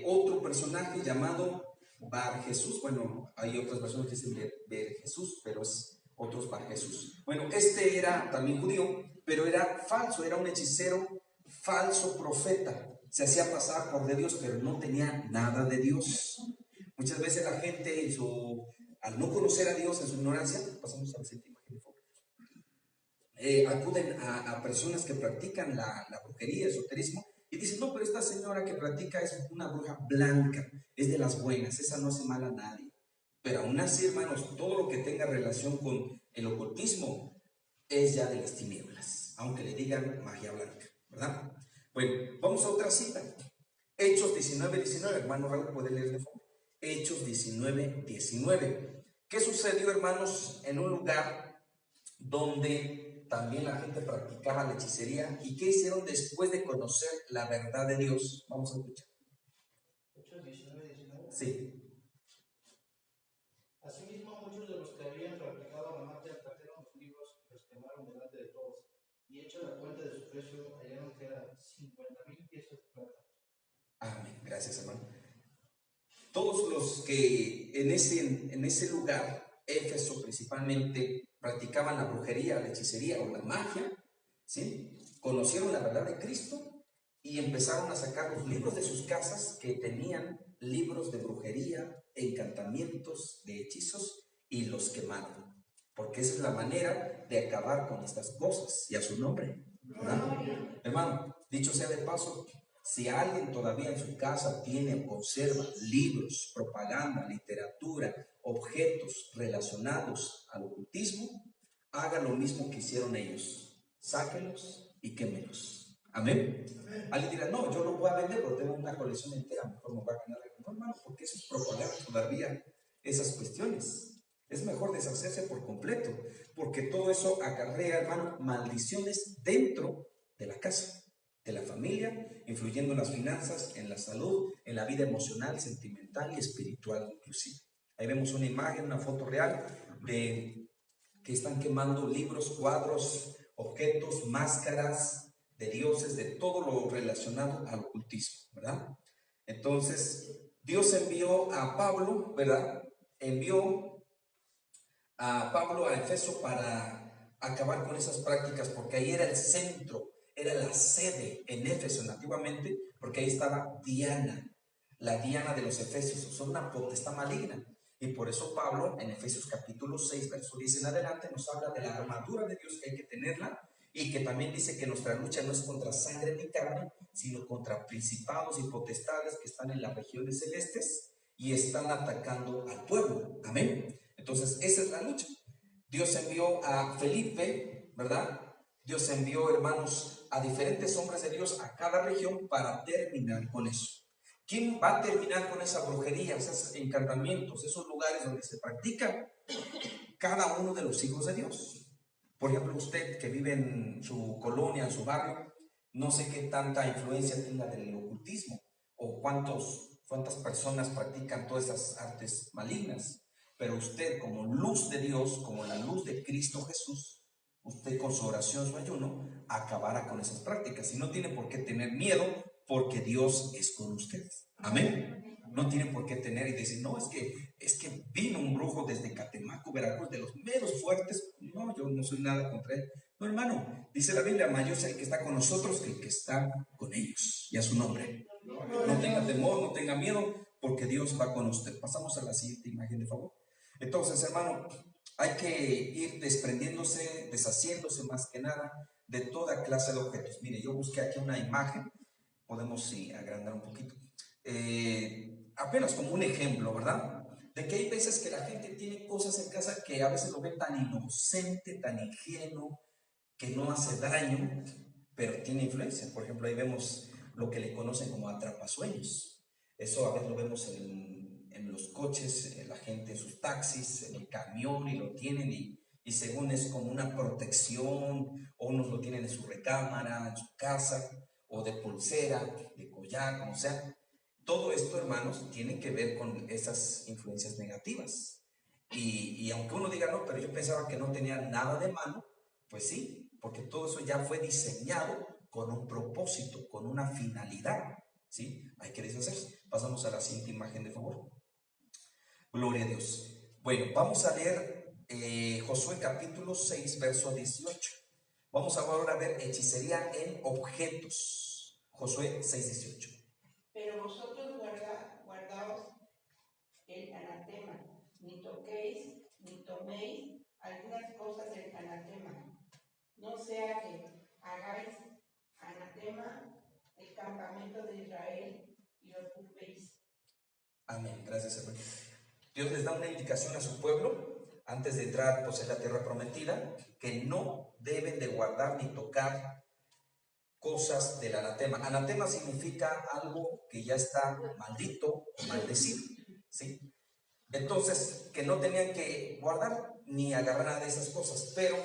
Otro personaje llamado Bar Jesús. Bueno, hay otras personas que dicen Ber Jesús, pero es otros Bar Jesús. Bueno, este era también judío, pero era falso, era un hechicero, falso profeta. Se hacía pasar por de Dios, pero no tenía nada de Dios. Muchas veces la gente, al no conocer a Dios en su ignorancia, pasamos a la siguiente imagen, por favor. Acuden a personas que practican la brujería, el esoterismo, y dicen, no, pero esta señora que practica es una bruja blanca, es de las buenas, esa no hace mal a nadie. Pero aún así, hermanos, todo lo que tenga relación con el ocultismo es ya de las tinieblas, aunque le digan magia blanca, ¿verdad? Bueno, vamos a otra cita. Hechos 19:19, hermano Raúl, puede leer de favor. Hechos 19:19. ¿Qué sucedió, hermanos, en un lugar donde también la gente practicaba la hechicería? ¿Y qué hicieron después de conocer la verdad de Dios? Vamos a escuchar. Hechos 19:19. Sí. Asimismo, muchos de los que habían practicado la magia trajeron los libros y los quemaron delante de todos. Y hecho la cuenta de su precio, hallaron que eran 50,000 piezas de plata. Amén. Gracias, hermano. Todos los que en ese lugar, Éfeso principalmente, practicaban la brujería, la hechicería o la magia, ¿sí?, conocieron la verdad de Cristo y empezaron a sacar los libros de sus casas que tenían libros de brujería, encantamientos, de hechizos, y los quemaron. Porque esa es la manera de acabar con estas cosas, y a su nombre, ¿verdad? Hermano, dicho sea de paso, si alguien todavía en su casa tiene o conserva libros, propaganda, literatura, objetos relacionados al ocultismo, haga lo mismo que hicieron ellos. Sáquenlos y quémelos. Amén. Alguien dirá, no, yo lo voy a vender porque tengo una colección entera, mejor me va a ganar algo. No, hermano, porque eso es propagar todavía esas cuestiones. Es mejor deshacerse por completo, porque todo eso acarrea, hermano, maldiciones dentro de la casa, de la familia, influyendo en las finanzas, en la salud, en la vida emocional, sentimental y espiritual inclusive. Ahí vemos una imagen, una foto real de que están quemando libros, cuadros, objetos, máscaras de dioses, de todo lo relacionado al ocultismo, ¿verdad? Entonces, Dios envió a Pablo, ¿verdad? Envió a Pablo a Efeso para acabar con esas prácticas, porque ahí era el centro, era la sede en Éfeso antiguamente, porque ahí estaba Diana, la Diana de los Efesios, o sea, una potestad maligna. Y por eso Pablo, en Efesios capítulo 6, verso 10 en adelante, nos habla de la armadura de Dios, que hay que tenerla, y que también dice que nuestra lucha no es contra sangre ni carne, sino contra principados y potestades que están en las regiones celestes y están atacando al pueblo. Amén. Entonces, esa es la lucha. Dios envió a Felipe, ¿verdad? Dios envió, hermanos, a diferentes hombres de Dios a cada región para terminar con eso. ¿Quién va a terminar con esa brujería, esos encantamientos, esos lugares donde se practica? Cada uno de los hijos de Dios. Por ejemplo, usted que vive en su colonia, en su barrio, no sé qué tanta influencia tenga del ocultismo o cuántas personas practican todas esas artes malignas. pero usted como luz de Dios, como la luz de Cristo Jesús, usted con su oración, su ayuno, acabará con esas prácticas. Y no tiene por qué tener miedo, porque Dios es con ustedes. Amén. No tiene por qué tener y decir, no, es que vino un brujo desde Catemaco, Veracruz, de los meros fuertes. No, yo no soy nada contra él. No, hermano, dice la Biblia, mayor es el que está con nosotros que el que está con ellos. Y a su nombre. No tenga temor, no tenga miedo, porque Dios va con usted. Pasamos a la siguiente imagen, de favor. Entonces, hermano, hay que ir desprendiéndose, deshaciéndose más que nada de toda clase de objetos. Mire, yo busqué aquí una imagen, podemos agrandar un poquito. Apenas como un ejemplo, ¿verdad? De que hay veces que la gente tiene cosas en casa que a veces lo ve tan inocente, tan ingenuo, que no hace daño, pero tiene influencia. Por ejemplo, ahí vemos lo que le conocen como atrapasueños. Eso a veces lo vemos en los coches, la gente en sus taxis, en el camión, y lo tienen y según es como una protección, o unos lo tienen en su recámara, en su casa, o de pulsera, de collar, como sea. Todo esto, hermanos, tiene que ver con esas influencias negativas. Y aunque uno diga, no, pero yo pensaba que no tenía nada de malo, pues sí, porque todo eso ya fue diseñado con un propósito, con una finalidad, ¿sí? Hay que deshacerse. Pasamos a la siguiente imagen, de favor. Gloria a Dios. Bueno, vamos a leer Josué capítulo 6, verso 18. Vamos ahora a ver hechicería en objetos. Josué 6, 18. Pero vosotros guardaos el anatema, ni toquéis, ni toméis algunas cosas del anatema. No sea que hagáis anatema el campamento de Israel y lo turbéis. Amén. Gracias, hermano. Dios les da una indicación a su pueblo antes de entrar pues, en la tierra prometida, que no deben de guardar ni tocar cosas del anatema. Anatema significa algo que ya está maldito o maldecido, ¿sí? Entonces, que no tenían que guardar ni agarrar nada de esas cosas, pero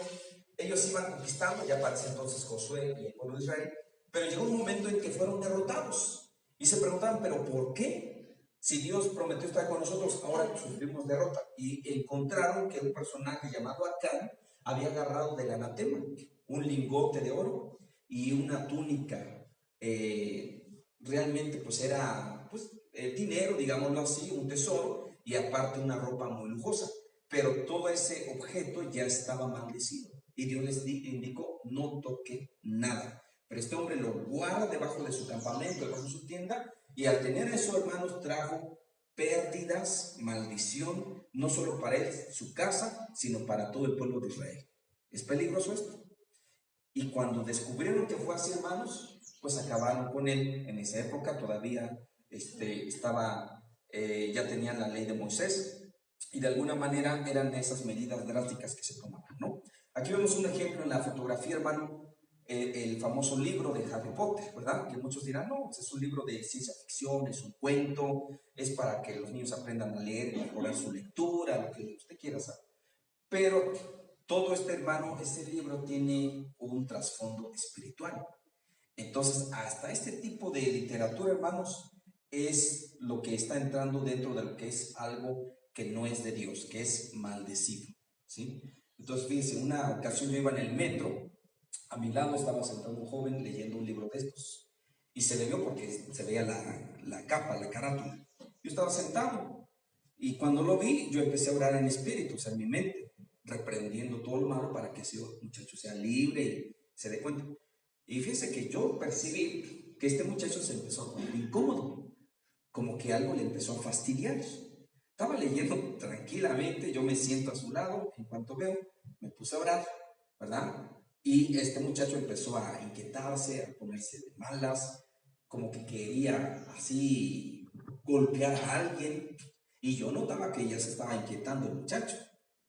ellos iban conquistando, ya para ese entonces Josué y el pueblo de Israel, pero llegó un momento en que fueron derrotados y se preguntaban, ¿pero por qué? Si Dios prometió estar con nosotros, ahora sufrimos derrota. Y encontraron que un personaje llamado Acán había agarrado del anatema un lingote de oro y una túnica, realmente pues era pues, dinero, digámoslo así, un tesoro, y aparte una ropa muy lujosa, pero todo ese objeto ya estaba maldecido y Dios les indicó, no toque nada. Pero este hombre lo guarda debajo de su campamento, debajo de su tienda, y al tener eso, hermanos, trajo pérdidas, maldición, no solo para él, su casa, sino para todo el pueblo de Israel. Es peligroso esto. Y cuando descubrieron que fue así, hermanos, pues acabaron con él. En esa época todavía ya tenían la ley de Moisés, y de alguna manera eran esas medidas drásticas que se tomaban, ¿no? Aquí vemos un ejemplo en la fotografía, hermano, el famoso libro de Harry Potter, ¿verdad? Que muchos dirán, no, es un libro de ciencia ficción, es un cuento, es para que los niños aprendan a leer y mejorar su lectura, lo que usted quiera saber. Pero todo hermano, este libro tiene un trasfondo espiritual. Entonces, hasta este tipo de literatura, hermanos, es lo que está entrando dentro de lo que es algo que no es de Dios, que es maldecido, ¿sí? Entonces, fíjense, una ocasión yo iba en el metro, a mi lado estaba sentado un joven leyendo un libro de estos, y se le vio porque se veía la capa, la carátula. Yo estaba sentado, y cuando lo vi, yo empecé a orar en espíritu, o sea, en mi mente, reprendiendo todo lo malo para que ese muchacho sea libre y se dé cuenta. Y fíjense que yo percibí que este muchacho se empezó a poner incómodo, como que algo le empezó a fastidiar. Estaba leyendo tranquilamente, yo me siento a su lado, en cuanto veo, me puse a orar, ¿verdad? Y este muchacho empezó a inquietarse, a ponerse de malas, como que quería así golpear a alguien. Y yo notaba que ya se estaba inquietando el muchacho,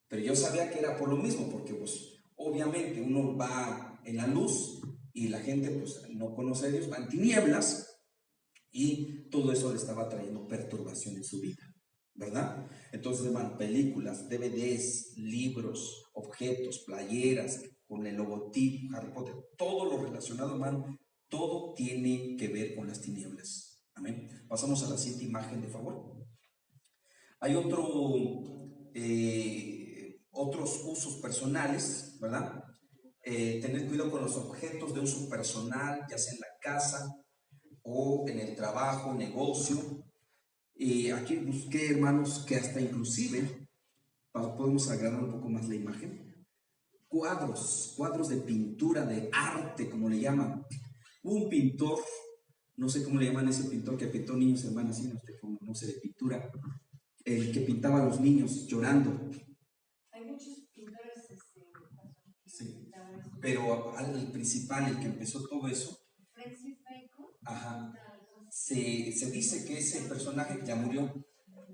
pero yo sabía que era por lo mismo, porque pues obviamente uno va en la luz y la gente pues no conoce a Dios, va en tinieblas, y todo eso le estaba trayendo perturbación en su vida, ¿verdad? Entonces, hermano, películas, DVDs, libros, objetos, playeras con el logotipo Harry Potter, todo lo relacionado, hermano, todo tiene que ver con las tinieblas. Amén. Pasamos a la siguiente imagen, de favor. Hay otro otros usos personales, ¿verdad? Tener cuidado con los objetos de uso personal, ya sea en la casa o en el trabajo, negocio. Aquí busqué, hermanos, que hasta inclusive, podemos agrandar un poco más la imagen, cuadros de pintura, de arte, como le llaman. Un pintor, no sé cómo le llaman a ese pintor que pintó niños, hermanas, no sé, de pintura, el que pintaba a los niños llorando. Hay muchos pintores, Sí, pero al principal, el que empezó todo eso, Francis Bacon. ajá, se dice que ese personaje ya murió,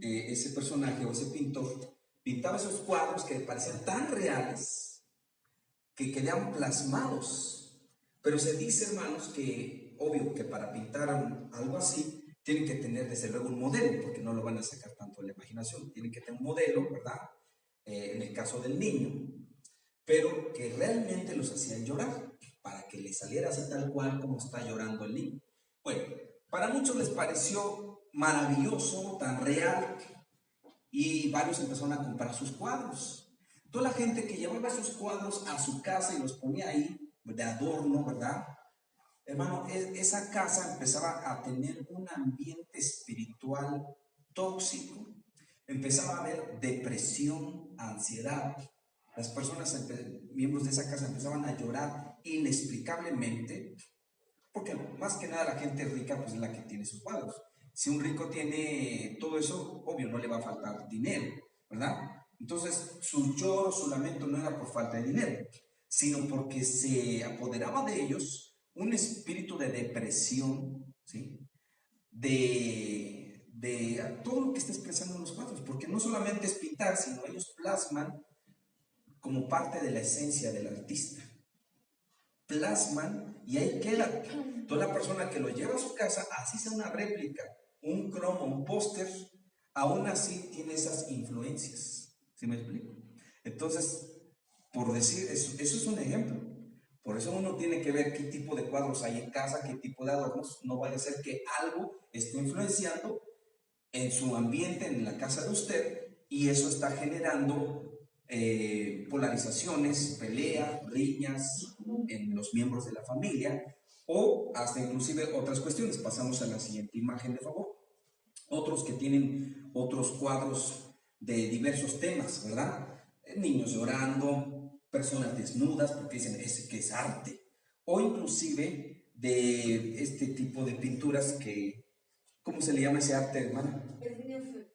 ese personaje o ese pintor pintaba esos cuadros que parecían tan reales que quedaban plasmados. Pero se dice, hermanos, que obvio que para pintar algo así tienen que tener desde luego un modelo, porque no lo van a sacar tanto de la imaginación, tienen que tener un modelo, ¿verdad? En el caso del niño, pero que realmente los hacían llorar, para que le saliera así tal cual como está llorando el niño. Bueno, para muchos les pareció maravilloso, tan real, y varios empezaron a comprar sus cuadros. Toda la gente que llevaba esos cuadros a su casa y los ponía ahí de adorno, ¿verdad? Hermano, esa casa empezaba a tener un ambiente espiritual tóxico. Empezaba a haber depresión, ansiedad. Las personas, miembros de esa casa, empezaban a llorar inexplicablemente, porque más que nada la gente rica pues es la que tiene sus cuadros. Si un rico tiene todo eso, obvio no le va a faltar dinero, ¿verdad? Entonces su lloro, su lamento no era por falta de dinero, sino porque se apoderaba de ellos un espíritu de depresión, ¿sí? De todo lo que está expresando en los cuadros, porque no solamente es pintar, sino ellos plasman como parte de la esencia del artista. Plasman y ahí queda. Toda la persona que lo lleva a su casa, así sea una réplica, un cromo, un póster, aún así tiene esas influencias. ¿Sí me explico? Entonces, por decir, eso es un ejemplo. Por eso uno tiene que ver qué tipo de cuadros hay en casa, qué tipo de adornos. No vaya a ser que algo esté influenciando en su ambiente, en la casa de usted, y eso está generando polarizaciones, peleas, riñas en los miembros de la familia, o hasta inclusive otras cuestiones. Pasamos a la siguiente imagen, de favor. Otros que tienen otros cuadros de diversos temas, ¿verdad? Niños llorando, personas desnudas, porque dicen que es arte, o inclusive de este tipo de pinturas que, ¿cómo se le llama ese arte, hermano? Es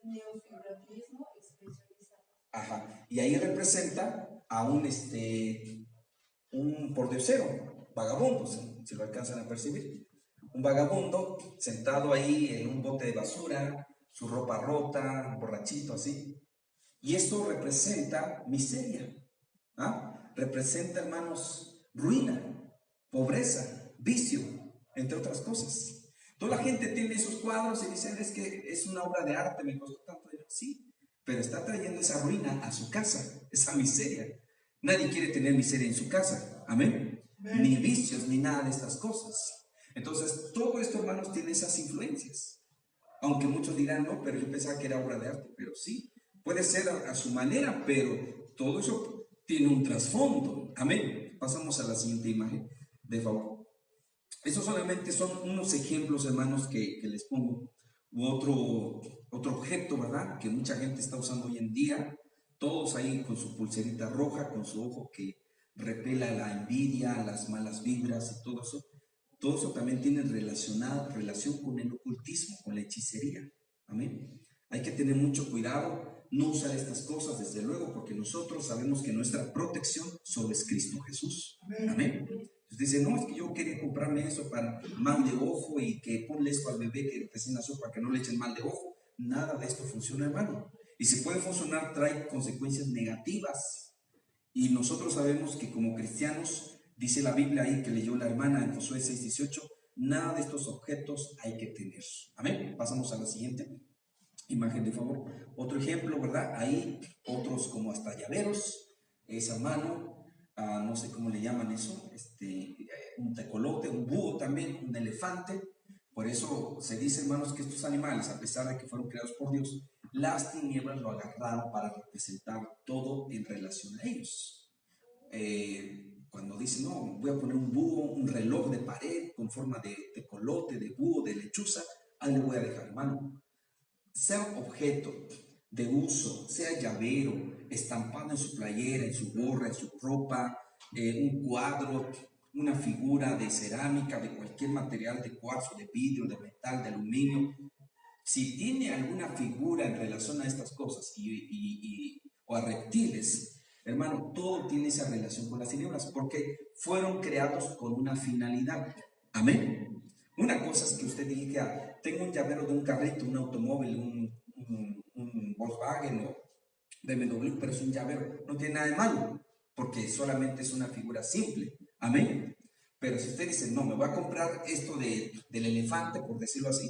neofigurativismo expresionista. Ajá, y ahí representa a un pordiosero, vagabundo, si lo alcanzan a percibir. Un vagabundo sentado ahí en un bote de basura, su ropa rota, borrachito así. Y esto representa miseria, ¿ah? Representa, hermanos, ruina, pobreza, vicio, entre otras cosas. Toda la gente tiene esos cuadros y dicen, es que es una obra de arte, me costó tanto dinero. Sí, pero está trayendo esa ruina a su casa, esa miseria. Nadie quiere tener miseria en su casa, amén. Ni vicios, ni nada de estas cosas. Entonces, todo esto, hermanos, tiene esas influencias. Aunque muchos dirán, no, pero yo pensaba que era obra de arte, pero sí, puede ser a su manera, pero todo eso tiene un trasfondo, amén. Pasamos a la siguiente imagen, de favor. Estos solamente son unos ejemplos, hermanos, que les pongo. Otro objeto, ¿verdad? Que mucha gente está usando hoy en día. Todos ahí con su pulserita roja, con su ojo que repela la envidia, las malas vibras y todo eso. Todo eso también tiene relación con el ocultismo, con la hechicería. Amén. Hay que tener mucho cuidado, no usar estas cosas, desde luego, porque nosotros sabemos que nuestra protección solo es Cristo Jesús. Amén. Entonces dice, no, es que yo quería comprarme eso para mal de ojo y que ponle esto al bebé que recién nació para que no le echen mal de ojo. Nada de esto funciona, hermano. Y si puede funcionar, trae consecuencias negativas. Y nosotros sabemos que como cristianos, dice la Biblia ahí que leyó la hermana en Josué 6:18, nada de estos objetos hay que tener. Amén. Pasamos a la siguiente imagen, de favor. Otro ejemplo, ¿verdad? Ahí otros como hasta llaveros, esa mano, no sé cómo le llaman eso, un tecolote, un búho también, un elefante. Por eso se dice, hermanos, que estos animales, a pesar de que fueron creados por Dios, las tinieblas lo agarraron para representar todo en relación a ellos. Cuando dicen, no, voy a poner un búho, un reloj de pared con forma de tecolote, de búho, de lechuza, ahí le voy a dejar, hermano. Sea objeto de uso, sea llavero, estampado en su playera, en su gorra, en su ropa, un cuadro, una figura de cerámica, de cualquier material, de cuarzo, de vidrio, de metal, de aluminio. Si tiene alguna figura en relación a estas cosas o a reptiles, hermano, todo tiene esa relación con las tinieblas, porque fueron creados con una finalidad. Amén. Una cosa es que usted diga, tengo un llavero de un carrito, un automóvil, un Volkswagen o BMW, pero es un llavero, no tiene nada de malo, porque solamente es una figura simple. Amén. Pero si usted dice, no, me voy a comprar esto del elefante, por decirlo así,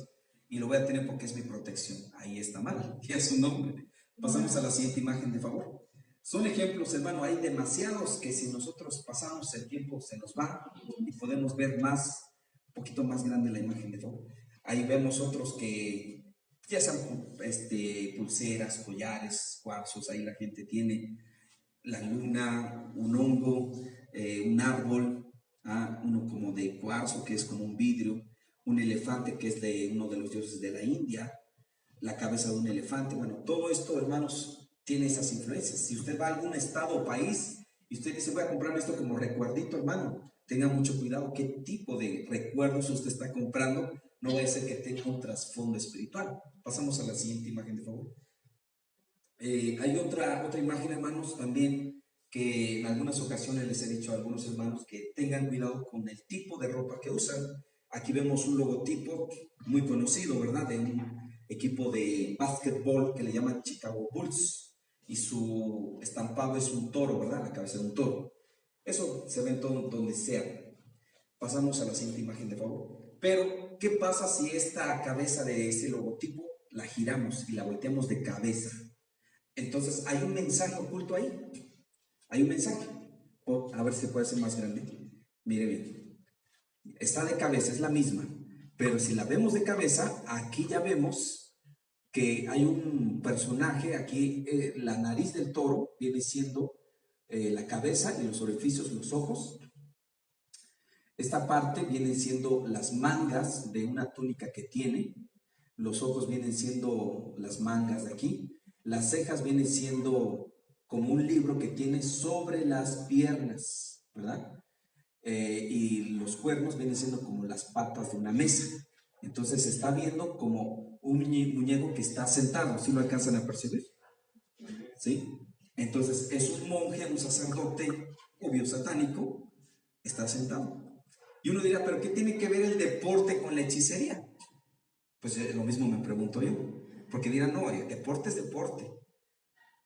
y lo voy a tener porque es mi protección, ahí está mal, ya es un nombre. Pasamos a la siguiente imagen, de favor. Son ejemplos, hermano, hay demasiados que si nosotros pasamos el tiempo se nos va y podemos ver más, un poquito más grande la imagen, de favor. Ahí vemos otros que ya son pulseras, collares, cuarzos, ahí la gente tiene la luna, un hongo, un árbol, uno como de cuarzo que es como un vidrio, un elefante que es de uno de los dioses de la India, la cabeza de un elefante. Bueno, todo esto, hermanos, tiene esas influencias. Si usted va a algún estado o país y usted dice, voy a comprarme esto como recuerdito, hermano, tenga mucho cuidado qué tipo de recuerdos usted está comprando. No vaya a ser que tenga un trasfondo espiritual. Pasamos a la siguiente imagen, de favor. Hay otra imagen, hermanos, también, que en algunas ocasiones les he dicho a algunos hermanos que tengan cuidado con el tipo de ropa que usan. Aquí vemos un logotipo muy conocido, ¿verdad? De un equipo de básquetbol que le llaman Chicago Bulls, y su estampado es un toro, ¿verdad? La cabeza de un toro. Eso se ve en todo donde sea. Pasamos a la siguiente imagen, de favor. Pero, ¿qué pasa si esta cabeza de ese logotipo la giramos y la volteamos de cabeza? Entonces, hay un mensaje oculto ahí. Hay un mensaje. A ver si puede ser más grande. Mire bien. Está de cabeza, es la misma. Pero si la vemos de cabeza, aquí ya vemos que hay un personaje. Aquí la nariz del toro viene siendo la cabeza, y los orificios, los ojos. Esta parte vienen siendo las mangas de una túnica que tiene. Los ojos vienen siendo las mangas de aquí. Las cejas vienen siendo como un libro que tiene sobre las piernas, ¿verdad? Y los cuernos vienen siendo como las patas de una mesa. Entonces se está viendo como un muñeco que está sentado. ¿Sí lo alcanzan a percibir? ¿Sí? Entonces es un monje, un sacerdote, obvio satánico, está sentado. Y uno dirá, ¿pero qué tiene que ver el deporte con la hechicería? Pues lo mismo me pregunto yo. Porque dirán, no, el deporte es deporte.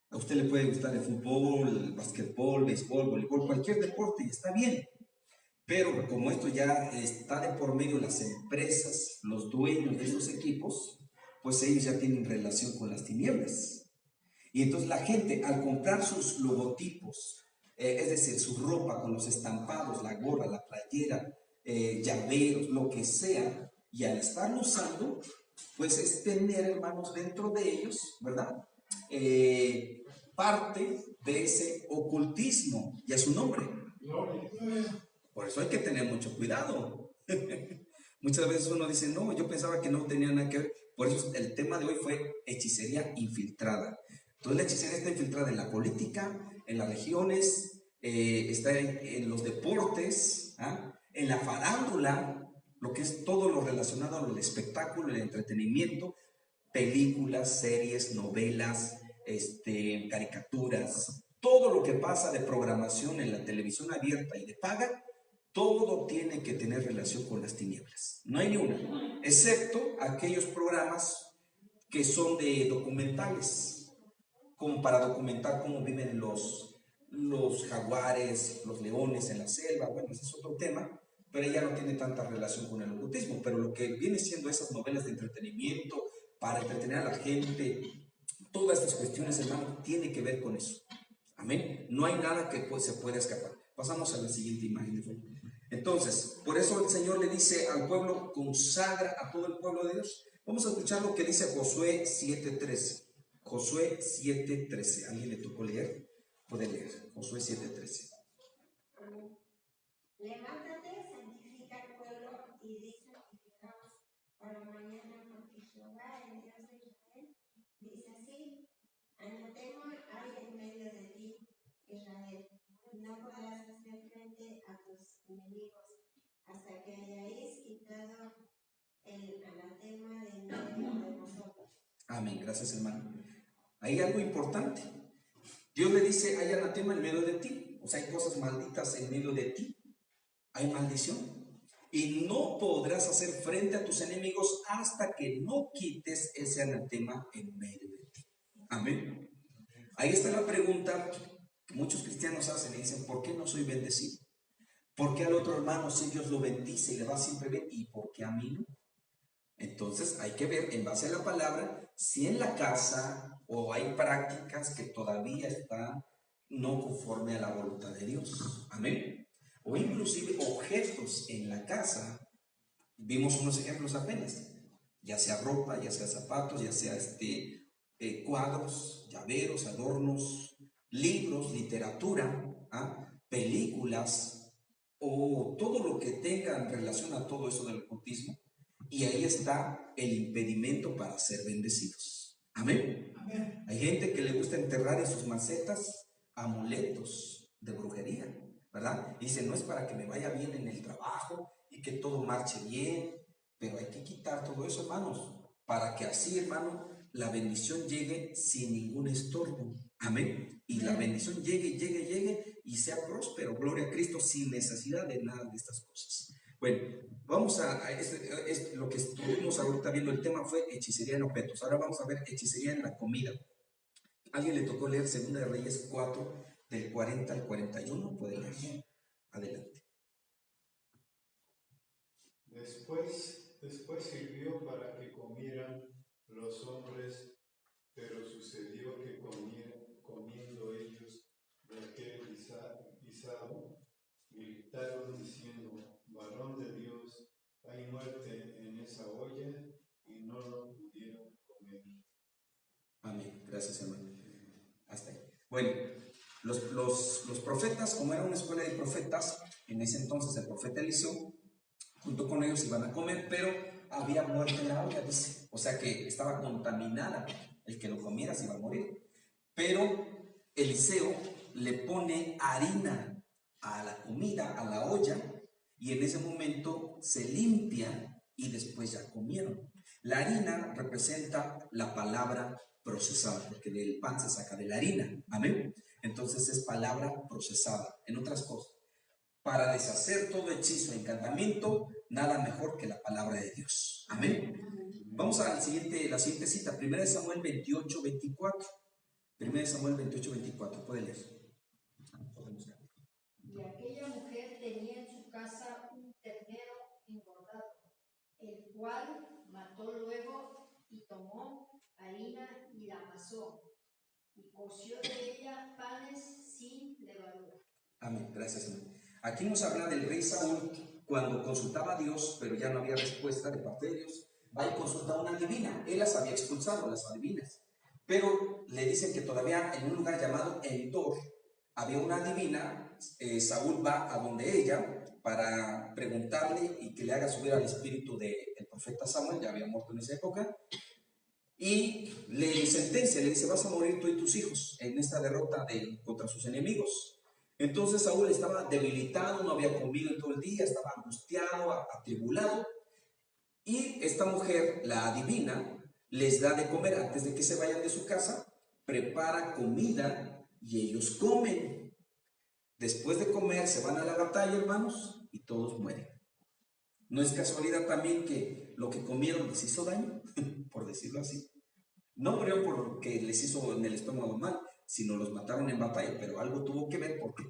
A usted le puede gustar el fútbol, el básquetbol, béisbol, voleibol, cualquier deporte, y está bien. Pero como esto ya está de por medio, las empresas, los dueños de esos equipos, pues ellos ya tienen relación con las tinieblas. Y entonces la gente, al comprar sus logotipos, es decir, su ropa con los estampados, la gorra, la playera, llaveros, lo que sea, y al estarlo usando, pues es tener, hermanos, dentro de ellos, ¿verdad? Parte de ese ocultismo, y a su nombre. Por eso hay que tener mucho cuidado. Muchas veces uno dice, no, yo pensaba que no tenía nada que ver. Por eso el tema de hoy fue hechicería infiltrada. Entonces la hechicería está infiltrada en la política, en las regiones, está en los deportes, en la farándula, lo que es todo lo relacionado al espectáculo, el entretenimiento, películas, series, novelas, caricaturas, todo lo que pasa de programación en la televisión abierta y de paga, todo tiene que tener relación con las tinieblas. No hay ni una, excepto aquellos programas que son de documentales, como para documentar cómo viven los jaguares, los leones en la selva. Bueno, ese es otro tema, pero ya no tiene tanta relación con el ocultismo. Pero lo que viene siendo esas novelas de entretenimiento, para entretener a la gente, todas estas cuestiones, hermano, tiene que ver con eso. Amén. No hay nada que se pueda escapar. Pasamos a la siguiente imagen. Entonces, por eso el Señor le dice al pueblo, consagra a todo el pueblo de Dios. Vamos a escuchar lo que dice Josué 7:13. Josué 7:13. ¿Alguien le tocó leer? Puede leer. Josué 7:13. Levántate, santifica al pueblo y di santificaos para mañana, porque Jehová, el Dios de Israel, dice así: anatema hay en medio de ti, Israel. No podrás hacer frente a tus enemigos hasta que hayáis quitado el anatema de en medio de vosotros. Amén. Gracias, hermano. Hay algo importante. Dios le dice, hay anatema en medio de ti. O sea, hay cosas malditas en medio de ti. Hay maldición. Y no podrás hacer frente a tus enemigos hasta que no quites ese anatema en medio de ti. Amén. Ahí está la pregunta que muchos cristianos hacen y dicen, ¿por qué no soy bendecido? ¿Por qué al otro hermano si Dios lo bendice y le va siempre bien? ¿Y por qué a mí no? Entonces hay que ver en base a la palabra si en la casa o hay prácticas que todavía están no conforme a la voluntad de Dios. Amén. O inclusive objetos en la casa. Vimos unos ejemplos apenas. Ya sea ropa, ya sea zapatos, ya sea cuadros, llaveros, adornos, libros, literatura, películas o todo lo que tenga en relación a todo eso del ocultismo. Y ahí está el impedimento para ser bendecidos. Amén. Amén. Hay gente que le gusta enterrar en sus macetas amuletos de brujería, ¿verdad? Y dice, no es para que me vaya bien en el trabajo y que todo marche bien, pero hay que quitar todo eso, hermanos, para que así, hermano, la bendición llegue sin ningún estorbo. Amén. Y la bendición llegue y sea próspero, gloria a Cristo, sin necesidad de nada de estas cosas. Bueno, vamos lo que estuvimos ahorita viendo, el tema fue hechicería en objetos. Ahora vamos a ver hechicería en la comida. ¿Alguien le tocó leer 2 de Reyes 4, del 40 al 41? Puede leer. Adelante. Después sirvió para que comieran los hombres, pero sucedió que comiendo ellos de aquel guisado, gritaron diciendo, varón de Dios, hay muerte en esa olla, y no lo pudieron comer. Amén. Gracias, hermano. Hasta ahí. Bueno, los profetas, como era una escuela de profetas, en ese entonces el profeta Eliseo, junto con ellos iban a comer, pero había muerte en la olla, dice. O sea que estaba contaminada. El que lo comiera se iba a morir. Pero Eliseo le pone harina a la comida, a la olla, y en ese momento se limpia y después ya comieron. La harina representa la palabra procesada, porque del pan se saca de la harina. Amén. Entonces es palabra procesada. En otras cosas, para deshacer todo hechizo e encantamiento, nada mejor que la palabra de Dios. Amén. Vamos a la siguiente cita, 1 Samuel 28, 24. 1 Samuel 28, 24. Puede leer. Y aquella mujer tenía en su casa un ternero engordado, el cual mató luego y tomó harina y la amasó, y coció de ella panes sin levadura. Amén. Gracias, hermano. Aquí nos habla del rey Saúl cuando consultaba a Dios, pero ya no había respuesta de parte de Dios. Va y consulta a una adivina. Él las había expulsado, las adivinas. Pero le dicen que todavía en un lugar llamado Endor había una adivina. Saúl va a donde ella para preguntarle y que le haga subir al espíritu del profeta Samuel, ya había muerto en esa época, y le sentencia, le dice, vas a morir tú y tus hijos en esta derrota contra sus enemigos. Entonces Saúl estaba debilitado, no había comido en todo el día, estaba angustiado, atribulado, y esta mujer, la adivina, les da de comer antes de que se vayan de su casa, prepara comida y ellos comen. Después de comer se van a la batalla, hermanos, y todos mueren. ¿No es casualidad también que lo que comieron les hizo daño? Por decirlo así. No murieron porque les hizo en el estómago mal, sino los mataron en batalla, pero algo tuvo que ver porque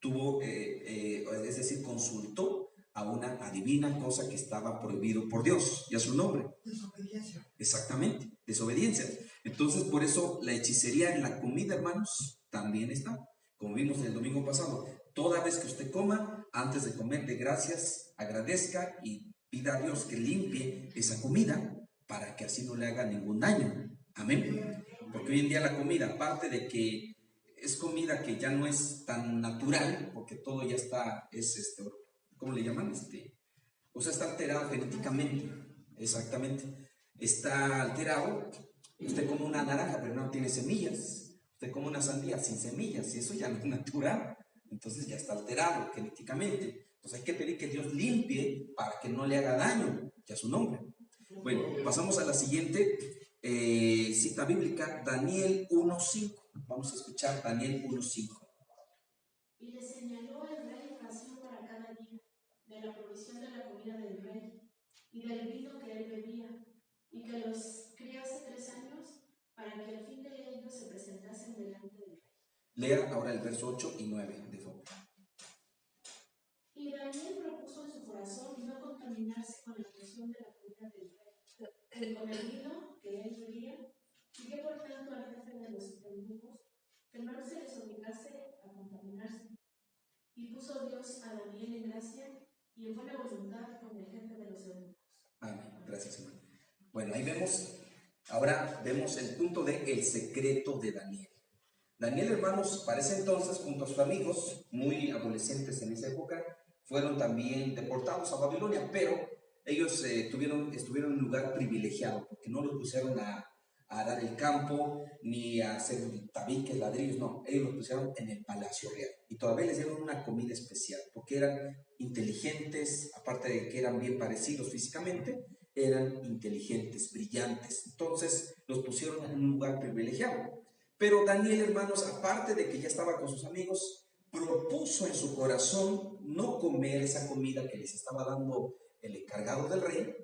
es decir, consultó a una adivina, cosa que estaba prohibido por Dios, y a su nombre. Desobediencia. Exactamente, desobediencia. Entonces, por eso la hechicería en la comida, hermanos, también está. Como vimos el domingo pasado, toda vez que usted coma, antes de comer, de gracias, agradezca y pida a Dios que limpie esa comida para que así no le haga ningún daño. Amén. Porque hoy en día la comida, aparte de que es comida que ya no es tan natural, porque todo ya está, ¿cómo le llaman? O sea, está alterado genéticamente, exactamente. Está alterado, usted come una naranja, pero no tiene semillas. Usted come una sandía sin semillas, y eso ya no es natural. Entonces ya está alterado genéticamente. Entonces hay que pedir que Dios limpie para que no le haga daño, ya su nombre. Bueno, pasamos a la siguiente cita bíblica, Daniel 1:5. Vamos a escuchar Daniel 1:5. Y le señaló el rey ración para cada día, de la provisión de la comida del rey, y del vino que él bebía, y que los criase 3 años, para que al fin de ellos se presentasen delante del rey. Lea ahora el verso 8 y 9, de favor. Y Daniel propuso en su corazón no contaminarse con la porción de la comida del rey, y con el vino que él bebía, pidió por tanto al jefe de los eunucos que no se les obligase a contaminarse. Y puso Dios a Daniel en gracia y en buena voluntad con el jefe de los eunucos. Amén. Gracias, hermano. Bueno, ahí ahora vemos el punto de el secreto de Daniel. Daniel, hermanos, para ese entonces, junto a sus amigos, muy adolescentes en esa época, fueron también deportados a Babilonia, pero ellos estuvieron en un lugar privilegiado, porque no los pusieron a arar el campo, ni a hacer tabiques, ladrillos, no, ellos los pusieron en el palacio real, y todavía les dieron una comida especial, porque eran inteligentes, aparte de que eran bien parecidos físicamente, eran inteligentes, brillantes, entonces los pusieron en un lugar privilegiado. Pero Daniel, hermanos, aparte de que ya estaba con sus amigos, propuso en su corazón no comer esa comida que les estaba dando el encargado del rey,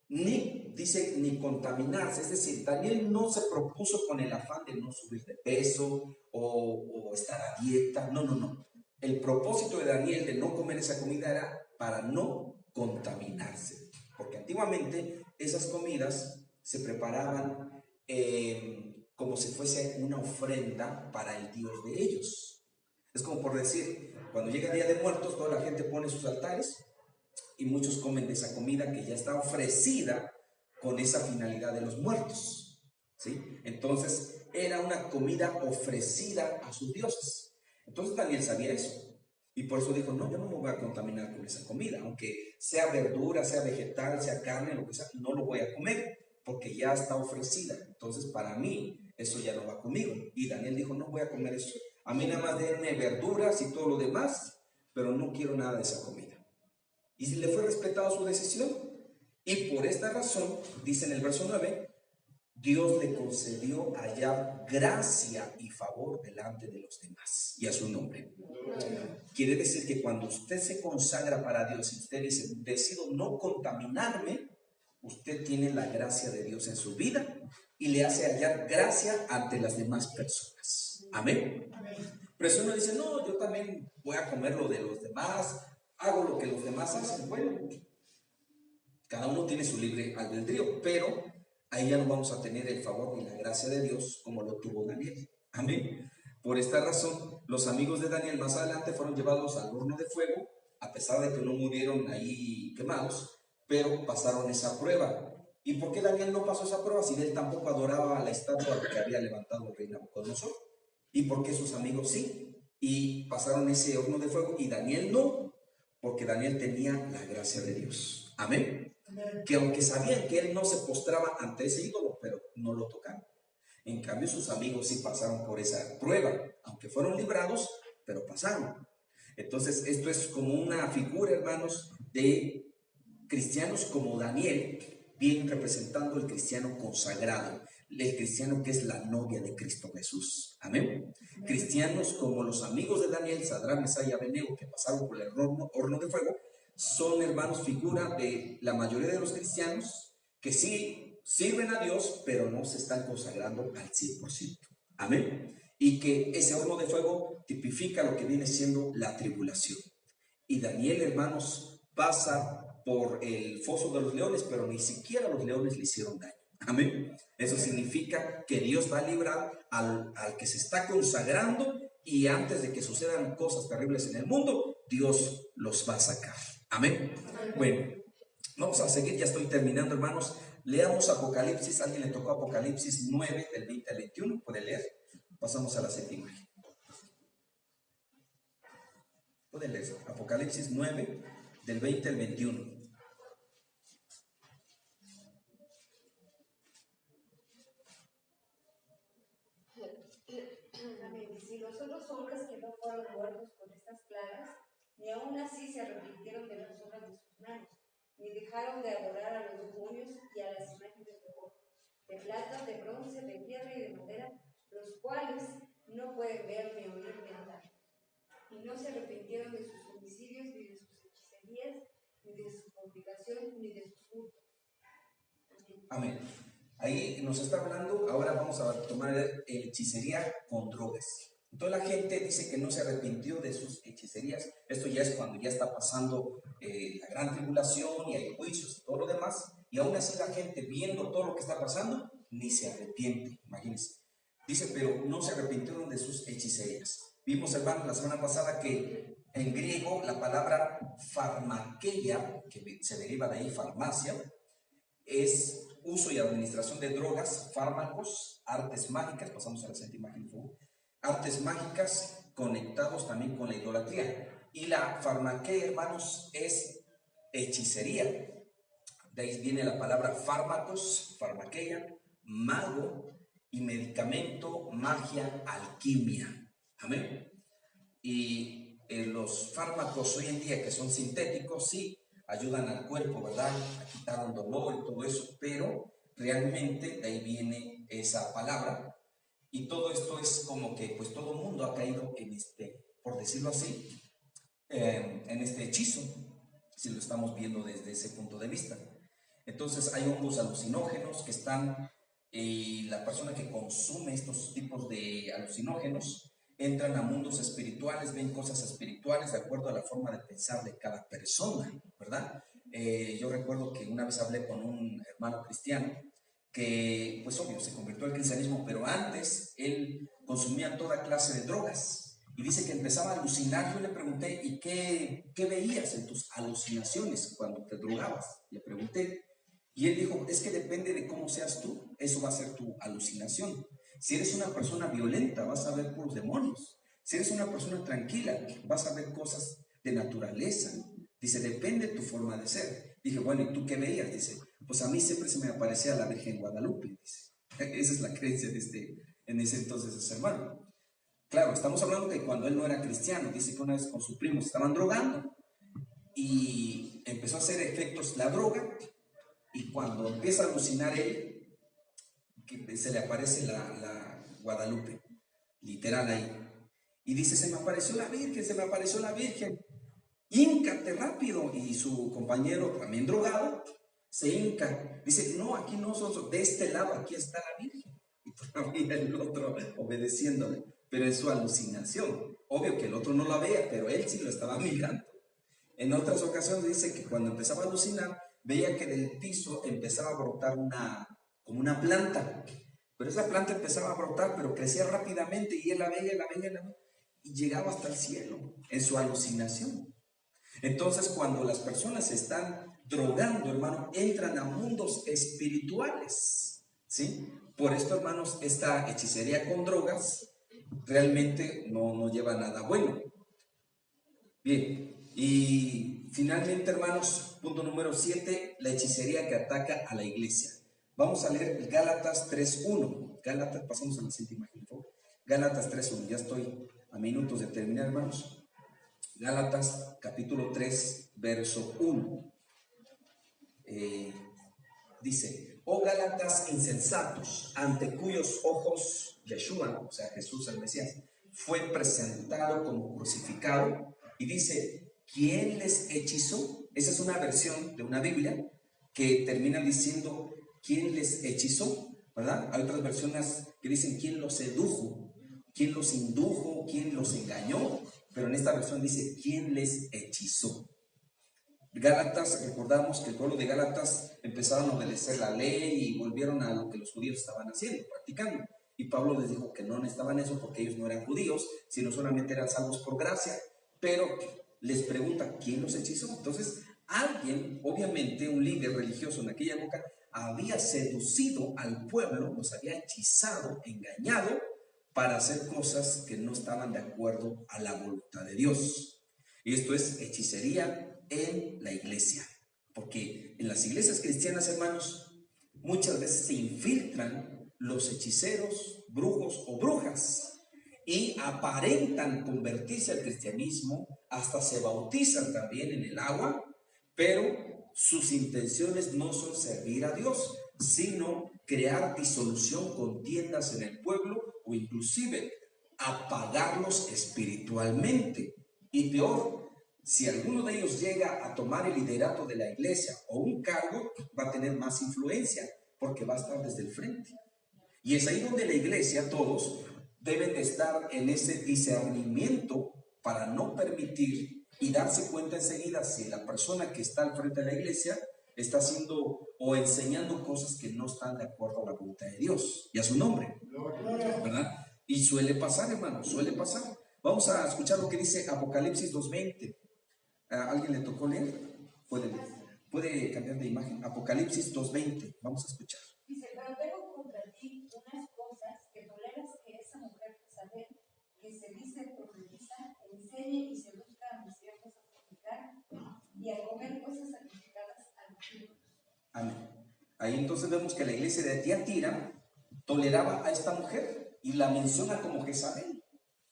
ni contaminarse. Es decir, Daniel no se propuso con el afán de no subir de peso o estar a dieta. No. El propósito de Daniel de no comer esa comida era para no contaminarse. Porque antiguamente esas comidas se preparaban como si fuese una ofrenda para el Dios de ellos. Es como por decir, cuando llega el Día de Muertos, toda la gente pone sus altares y muchos comen de esa comida que ya está ofrecida con esa finalidad de los muertos, ¿sí? Entonces, era una comida ofrecida a sus dioses. Entonces Daniel sabía eso. Y por eso dijo, no, yo no me voy a contaminar con esa comida. Aunque sea verdura, sea vegetal, sea carne, lo que sea, no lo voy a comer porque ya está ofrecida. Entonces, para mí, eso ya no va conmigo. Y Daniel dijo, no voy a comer eso. A mí nada más denme verduras y todo lo demás, pero no quiero nada de esa comida. Y le fue respetada su decisión. Y por esta razón, dice en el verso 9, Dios le concedió allá gracia y favor delante de los demás y a su nombre. Quiere decir que cuando usted se consagra para Dios y usted dice, decido no contaminarme, usted tiene la gracia de Dios en su vida y le hace hallar gracia ante las demás personas. Amén. Pero si uno dice, no, yo también voy a comer lo de los demás, hago lo que los demás hacen, bueno, cada uno tiene su libre albedrío, pero ahí ya no vamos a tener el favor ni la gracia de Dios como lo tuvo Daniel. Amén. Por esta razón, los amigos de Daniel más adelante fueron llevados al horno de fuego, a pesar de que no murieron ahí quemados, pero pasaron esa prueba. ¿Y por qué Daniel no pasó esa prueba si él tampoco adoraba a la estatua que había levantado el rey Nabucodonosor? ¿Y por qué sus amigos sí? Y pasaron ese horno de fuego y Daniel no, porque Daniel tenía la gracia de Dios. Amén. Que aunque sabían que él no se postraba ante ese ídolo, pero no lo tocaron. En cambio, sus amigos sí pasaron por esa prueba, aunque fueron librados, pero pasaron. Entonces, esto es como una figura, hermanos, de cristianos como Daniel, bien representando el cristiano consagrado, el cristiano que es la novia de Cristo Jesús. Amén. Cristianos como los amigos de Daniel, Sadrach, Mesach y Abednego, que pasaron por el horno de fuego, son, hermanos, figura de la mayoría de los cristianos que sí sirven a Dios, pero no se están consagrando al 100%. Amén. Y que ese horno de fuego tipifica lo que viene siendo la tribulación. Y Daniel, hermanos, pasa por el foso de los leones, pero ni siquiera los leones le hicieron daño. Amén. Eso significa que Dios va a librar al que se está consagrando, y antes de que sucedan cosas terribles en el mundo, Dios los va a sacar. Amén. Bueno, vamos a seguir, ya estoy terminando, hermanos. Leamos Apocalipsis. ¿Alguien le tocó Apocalipsis 9, del 20 al 21? ¿Puede leer? Pasamos a la séptima imagen. Puede leer Apocalipsis 9, del 20 al 21. Amén. Si los otros hombres que no fueron muertos con estas plagas, ni aún así se arrepintieron de las obras de sus manos, ni dejaron de adorar a los demonios y a las imágenes de oro, de plata, de bronce, de piedra y de madera, los cuales no pueden ver ni oír ni andar. Y no se arrepintieron de sus homicidios, ni de sus hechicerías, ni de su fornicación, ni de sus hurtos. Amén. Ahí nos está hablando, ahora vamos a tomar hechicería con drogas. Entonces la gente dice que no se arrepintió de sus hechicerías. Esto ya es cuando ya está pasando la gran tribulación y hay juicios y todo lo demás. Y aún así la gente, viendo todo lo que está pasando, ni se arrepiente. Imagínense. Dice, pero no se arrepintieron de sus hechicerías. Vimos, hermanos, la semana pasada que en griego la palabra farmakeia, que se deriva de ahí farmacia, es uso y administración de drogas, fármacos, artes mágicas. Pasamos a la siguiente imagen, por favor. Artes mágicas conectados también con la idolatría. Y la farmaquea, hermanos, es hechicería. De ahí viene la palabra fármacos, farmaquea, mago y medicamento, magia, alquimia. Amén. Y los fármacos hoy en día que son sintéticos, sí, ayudan al cuerpo, ¿verdad? A quitar un dolor y todo eso, pero realmente de ahí viene esa palabra. Y todo esto es como que pues todo el mundo ha caído en por decirlo así, en este hechizo, si lo estamos viendo desde ese punto de vista. Entonces hay hongos alucinógenos que están, y la persona que consume estos tipos de alucinógenos entran a mundos espirituales, ven cosas espirituales de acuerdo a la forma de pensar de cada persona, ¿verdad? Yo recuerdo que una vez hablé con un hermano cristiano que, pues obvio, se convirtió al cristianismo, pero antes él consumía toda clase de drogas y dice que empezaba a alucinar. Yo le pregunté, ¿y qué veías en tus alucinaciones cuando te drogabas? Le pregunté, y él dijo, es que depende de cómo seas tú, eso va a ser tu alucinación. Si eres una persona violenta, vas a ver puros demonios. Si eres una persona tranquila, vas a ver cosas de naturaleza. Dice, depende de tu forma de ser. Dije, bueno, ¿y tú qué veías? Dice, pues a mí siempre se me aparecía la Virgen Guadalupe. Dice, esa es la creencia de en ese entonces ese hermano. Claro, estamos hablando de cuando él no era cristiano. Dice que una vez con su primo se estaban drogando y empezó a hacer efectos la droga, y cuando empieza a alucinar él, que se le aparece la Guadalupe, literal ahí, y dice, se me apareció la Virgen, se me apareció la Virgen, híncate rápido. Y su compañero, también drogado, se hinca, dice, no, aquí no son, de este lado, aquí está la Virgen. Y todavía el otro obedeciéndole, pero es su alucinación. Obvio que el otro no la vea, pero él sí lo estaba mirando. En otras ocasiones dice que cuando empezaba a alucinar, veía que del piso empezaba a brotar como una planta, pero esa planta empezaba a brotar, pero crecía rápidamente, y él la veía, y llegaba hasta el cielo, en su alucinación. Entonces, cuando las personas se están drogando, hermano, entran a mundos espirituales, ¿sí? Por esto, hermanos, esta hechicería con drogas realmente no lleva a nada bueno. Bien, y finalmente, hermanos, punto número 7, la hechicería que ataca a la iglesia. Vamos a leer Gálatas 3:1. Gálatas, pasamos a la siguiente imagen, por favor. Gálatas 3:1, ya estoy a minutos de terminar, hermanos. Gálatas capítulo 3, verso 1. Dice, oh Gálatas insensatos, ante cuyos ojos Yeshua, o sea Jesús el Mesías, fue presentado como crucificado. Y dice, ¿quién les hechizó? Esa es una versión de una Biblia que termina diciendo, ¿quién les hechizó? ¿Verdad? Hay otras versiones que dicen, ¿quién los sedujo? ¿Quién los indujo? ¿Quién los engañó? Pero en esta versión dice, ¿quién les hechizó? Gálatas, recordamos que el pueblo de Gálatas empezaron a obedecer la ley y volvieron a lo que los judíos estaban haciendo, practicando. Y Pablo les dijo que no necesitaban eso porque ellos no eran judíos, sino solamente eran salvos por gracia. Pero les pregunta, ¿quién los hechizó? Entonces, alguien, obviamente un líder religioso en aquella época, había seducido al pueblo, los había hechizado, engañado, para hacer cosas que no estaban de acuerdo a la voluntad de Dios. Y esto es hechicería en la iglesia, porque en las iglesias cristianas, hermanos, muchas veces se infiltran los hechiceros, brujos o brujas y aparentan convertirse al cristianismo, hasta se bautizan también en el agua, pero sus intenciones no son servir a Dios, sino crear disolución, contiendas en el pueblo o inclusive apagarlos espiritualmente. Y peor, si alguno de ellos llega a tomar el liderato de la iglesia o un cargo, va a tener más influencia porque va a estar desde el frente. Y es ahí donde la iglesia, todos, deben de estar en ese discernimiento para no permitir y darse cuenta enseguida si la persona que está al frente de la iglesia está haciendo o enseñando cosas que no están de acuerdo a la voluntad de Dios y a su nombre, ¿verdad? Y suele pasar, hermano, suele pasar. Vamos a escuchar lo que dice Apocalipsis 2:20. ¿A alguien le tocó leer? Puede cambiar de imagen. Apocalipsis 2:20. Vamos a escuchar. Dice, pero tengo contra ti unas cosas que toleras que esa mujer Jezabel, que se dice profetiza, enseñe y seduzca a mis siervos a fornicar y a comer cosas sacrificadas a los ídolos. Amén. Ahí entonces vemos que la iglesia de Tiatira toleraba a esta mujer y la menciona como Jezabel,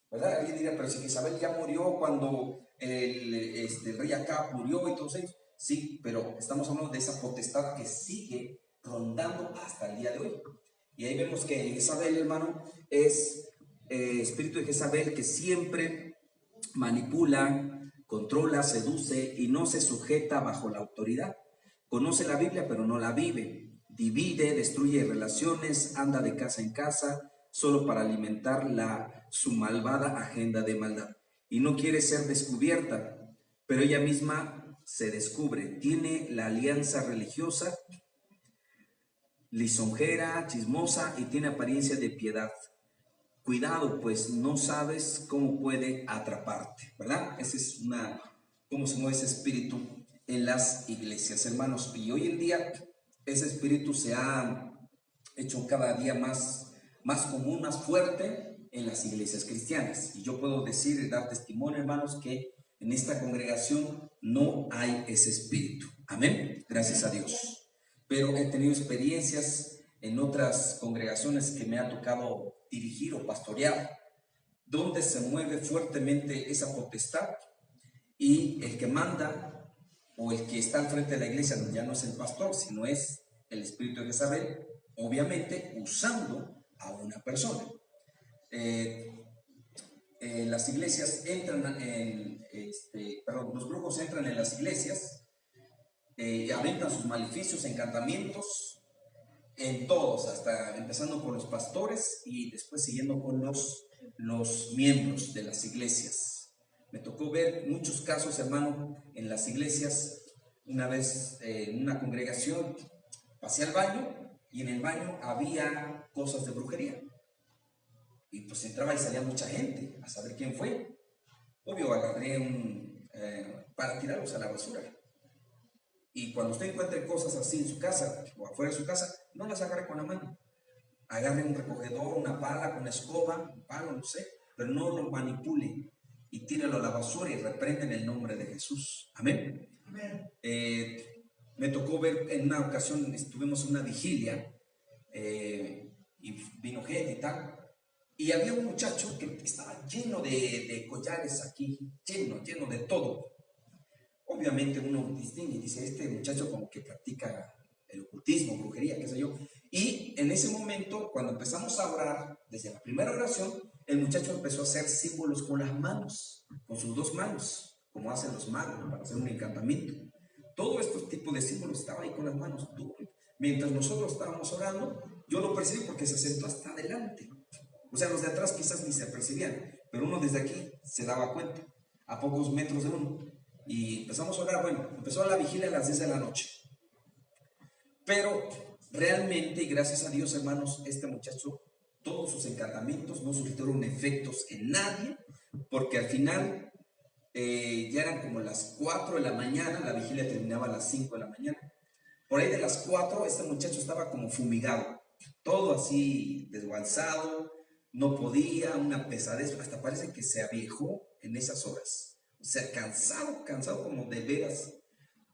¿verdad? Alguien diría, pero si Jezabel ya murió cuando el rey Acab murió y todo eso. Sí, pero estamos hablando de esa potestad que sigue rondando hasta el día de hoy. Y ahí vemos que Jezabel, hermano, es espíritu de Jezabel que siempre manipula, controla, seduce y no se sujeta bajo la autoridad. Conoce la Biblia pero no la vive, divide, destruye relaciones, anda de casa en casa solo para alimentar su malvada agenda de maldad y no quiere ser descubierta, pero ella misma se descubre. Tiene la alianza religiosa, lisonjera, chismosa y tiene apariencia de piedad. Cuidado, pues no sabes cómo puede atraparte, ¿verdad? Esa es cómo se mueve ese espíritu en las iglesias, hermanos. Y hoy en día ese espíritu se ha hecho cada día más común, más fuerte en las iglesias cristianas. Y yo puedo decir y dar testimonio, hermanos, que en esta congregación no hay ese espíritu. Amén. Gracias a Dios. Pero he tenido experiencias en otras congregaciones que me ha tocado dirigir o pastorear, donde se mueve fuertemente esa potestad y el que manda o el que está al frente de la iglesia ya no es el pastor, sino es el espíritu de Jezabel, obviamente usando a una persona. Las iglesias entran los brujos entran en las iglesias, aventan sus maleficios, encantamientos, en todos, hasta empezando por los pastores y después siguiendo con los miembros de las iglesias. Me tocó ver muchos casos, hermano, en las iglesias. Una vez en una congregación pasé al baño y en el baño había cosas de brujería. Y pues entraba y salía mucha gente a saber quién fue. Obvio, agarré para tirarlos a la basura. Y cuando usted encuentre cosas así en su casa o afuera de su casa, no las agarre con la mano. Agarre un recogedor, una pala, una escoba, un palo, no sé, pero no lo manipule y tíralo a la basura y reprende en el nombre de Jesús. Amén. Amén. Me tocó ver en una ocasión, estuvimos en una vigilia y vino gente y tal. Y había un muchacho que estaba lleno de collares aquí, lleno de todo. Obviamente uno distingue y dice, este muchacho como que practica el ocultismo, brujería, qué sé yo. Y en ese momento, cuando empezamos a orar, desde la primera oración, el muchacho empezó a hacer símbolos con las manos, con sus dos manos, como hacen los magos para hacer un encantamiento. Todo estos tipos de símbolos estaban ahí con las manos. Mientras nosotros estábamos orando, yo lo percibí porque se sentó hasta adelante. O sea, los de atrás quizás ni se percibían, pero uno desde aquí se daba cuenta, a pocos metros de uno. Y empezamos a orar. Bueno, empezó la vigilia a las 10 de la noche. Pero realmente, y gracias a Dios, hermanos, este muchacho, todos sus encantamientos no surtieron efectos en nadie, porque al final ya eran como las 4 de la mañana, la vigilia terminaba a las 5 de la mañana. Por ahí de las 4, este muchacho estaba como fumigado, todo así desguazado, no podía, una pesadez, hasta parece que se aviejó en esas horas. O sea, cansado como de veras.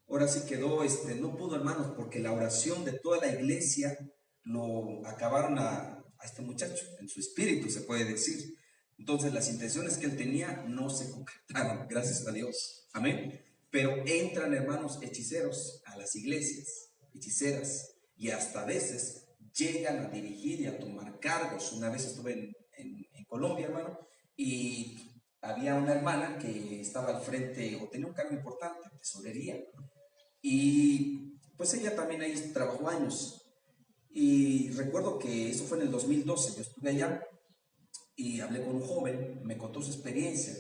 Ahora sí quedó, no pudo, hermanos, porque la oración de toda la iglesia lo acabaron a este muchacho, en su espíritu se puede decir. Entonces las intenciones que él tenía no se concretaron, gracias a Dios. Amén. Pero entran, hermanos, hechiceros a las iglesias, hechiceras, y hasta a veces llegan a dirigir y a tomar cargos. Una vez estuve en Colombia, hermano, y había una hermana que estaba al frente, o tenía un cargo importante, tesorería, y pues ella también ahí trabajó años. Y recuerdo que eso fue en el 2012, yo estuve allá y hablé con un joven, me contó su experiencia.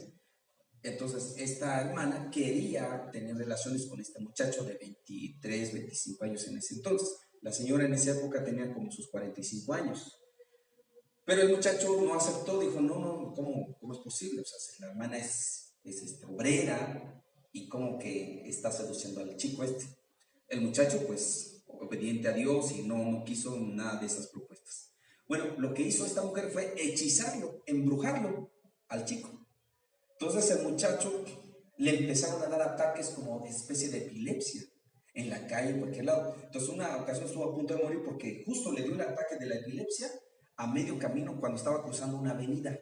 Entonces esta hermana quería tener relaciones con este muchacho de 23, 25 años en ese entonces. La señora en esa época tenía como sus 45 años. Pero el muchacho no aceptó, dijo, no, ¿cómo es posible? O sea, si la hermana es obrera, y como que está seduciendo al chico este. El muchacho, pues, obediente a Dios, y no quiso nada de esas propuestas. Bueno, lo que hizo esta mujer fue hechizarlo, embrujarlo al chico. Entonces el muchacho le empezaron a dar ataques como de especie de epilepsia en la calle, en cualquier lado. Entonces una ocasión estuvo a punto de morir porque justo le dio el ataque de la epilepsia a medio camino cuando estaba cruzando una avenida.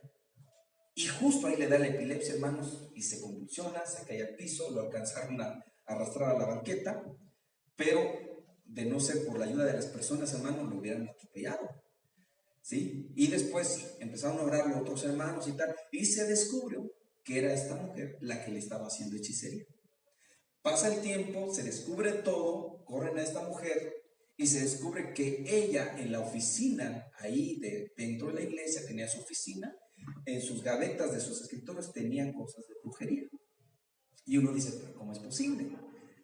Y justo ahí le da la epilepsia, hermanos, y se convulsiona, se cae al piso, lo alcanzaron a arrastrar a la banqueta, pero de no ser por la ayuda de las personas, hermanos, lo hubieran atropellado, ¿sí? Y después empezaron a orarle a otros hermanos y tal, y se descubrió que era esta mujer la que le estaba haciendo hechicería. Pasa el tiempo, se descubre todo, corren a esta mujer, y se descubre que ella en la oficina, ahí dentro de la iglesia, tenía su oficina, en sus gavetas de sus escritorios tenían cosas de brujería. Y uno dice, pero ¿cómo es posible?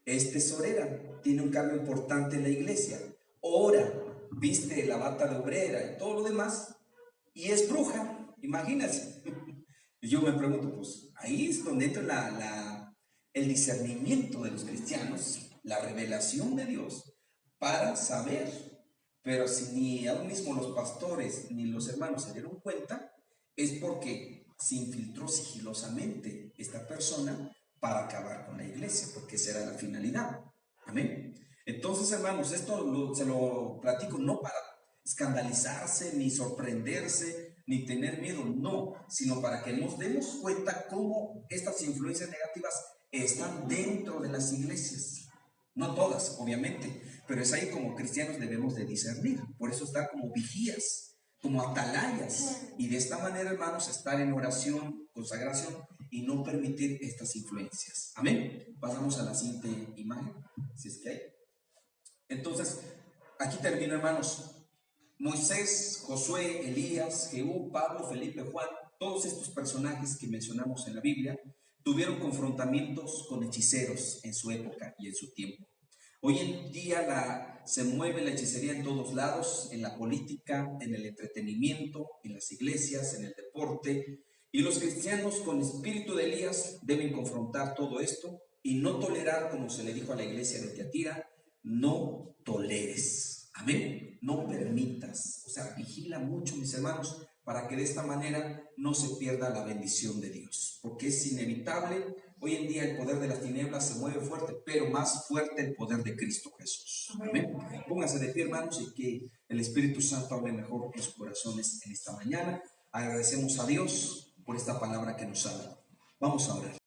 Es tesorera, tiene un cargo importante en la iglesia, ora, viste la bata de obrera y todo lo demás, y es bruja, imagínense. Y yo me pregunto, pues ahí es donde entra el discernimiento de los cristianos, la revelación de Dios, para saber. Pero si ni aún mismo los pastores ni los hermanos se dieron cuenta, es porque se infiltró sigilosamente esta persona para acabar con la iglesia, porque esa era la finalidad. Amén. Entonces, hermanos, esto se lo platico no para escandalizarse, ni sorprenderse, ni tener miedo, no, sino para que nos demos cuenta cómo estas influencias negativas están dentro de las iglesias. No todas, obviamente, pero es ahí como cristianos debemos de discernir. Por eso estar como vigías, como atalayas, y de esta manera, hermanos, estar en oración, consagración, y no permitir estas influencias. Amén. Pasamos a la siguiente imagen, si es que hay. Entonces, aquí termino, hermanos. Moisés, Josué, Elías, Jehú, Pablo, Felipe, Juan, todos estos personajes que mencionamos en la Biblia tuvieron confrontamientos con hechiceros en su época y en su tiempo. Hoy en día se mueve la hechicería en todos lados, en la política, en el entretenimiento, en las iglesias, en el deporte, y los cristianos con espíritu de Elías deben confrontar todo esto y no tolerar, como se le dijo a la iglesia de Tiatira, no toleres. Amén. No permitas, o sea, vigila mucho, mis hermanos, para que de esta manera no se pierda la bendición de Dios, porque es inevitable. Hoy en día el poder de las tinieblas se mueve fuerte, pero más fuerte el poder de Cristo Jesús. Amén. Pónganse de pie, hermanos, y que el Espíritu Santo hable mejor en sus corazones en esta mañana. Agradecemos a Dios por esta palabra que nos ha dado. Vamos a orar.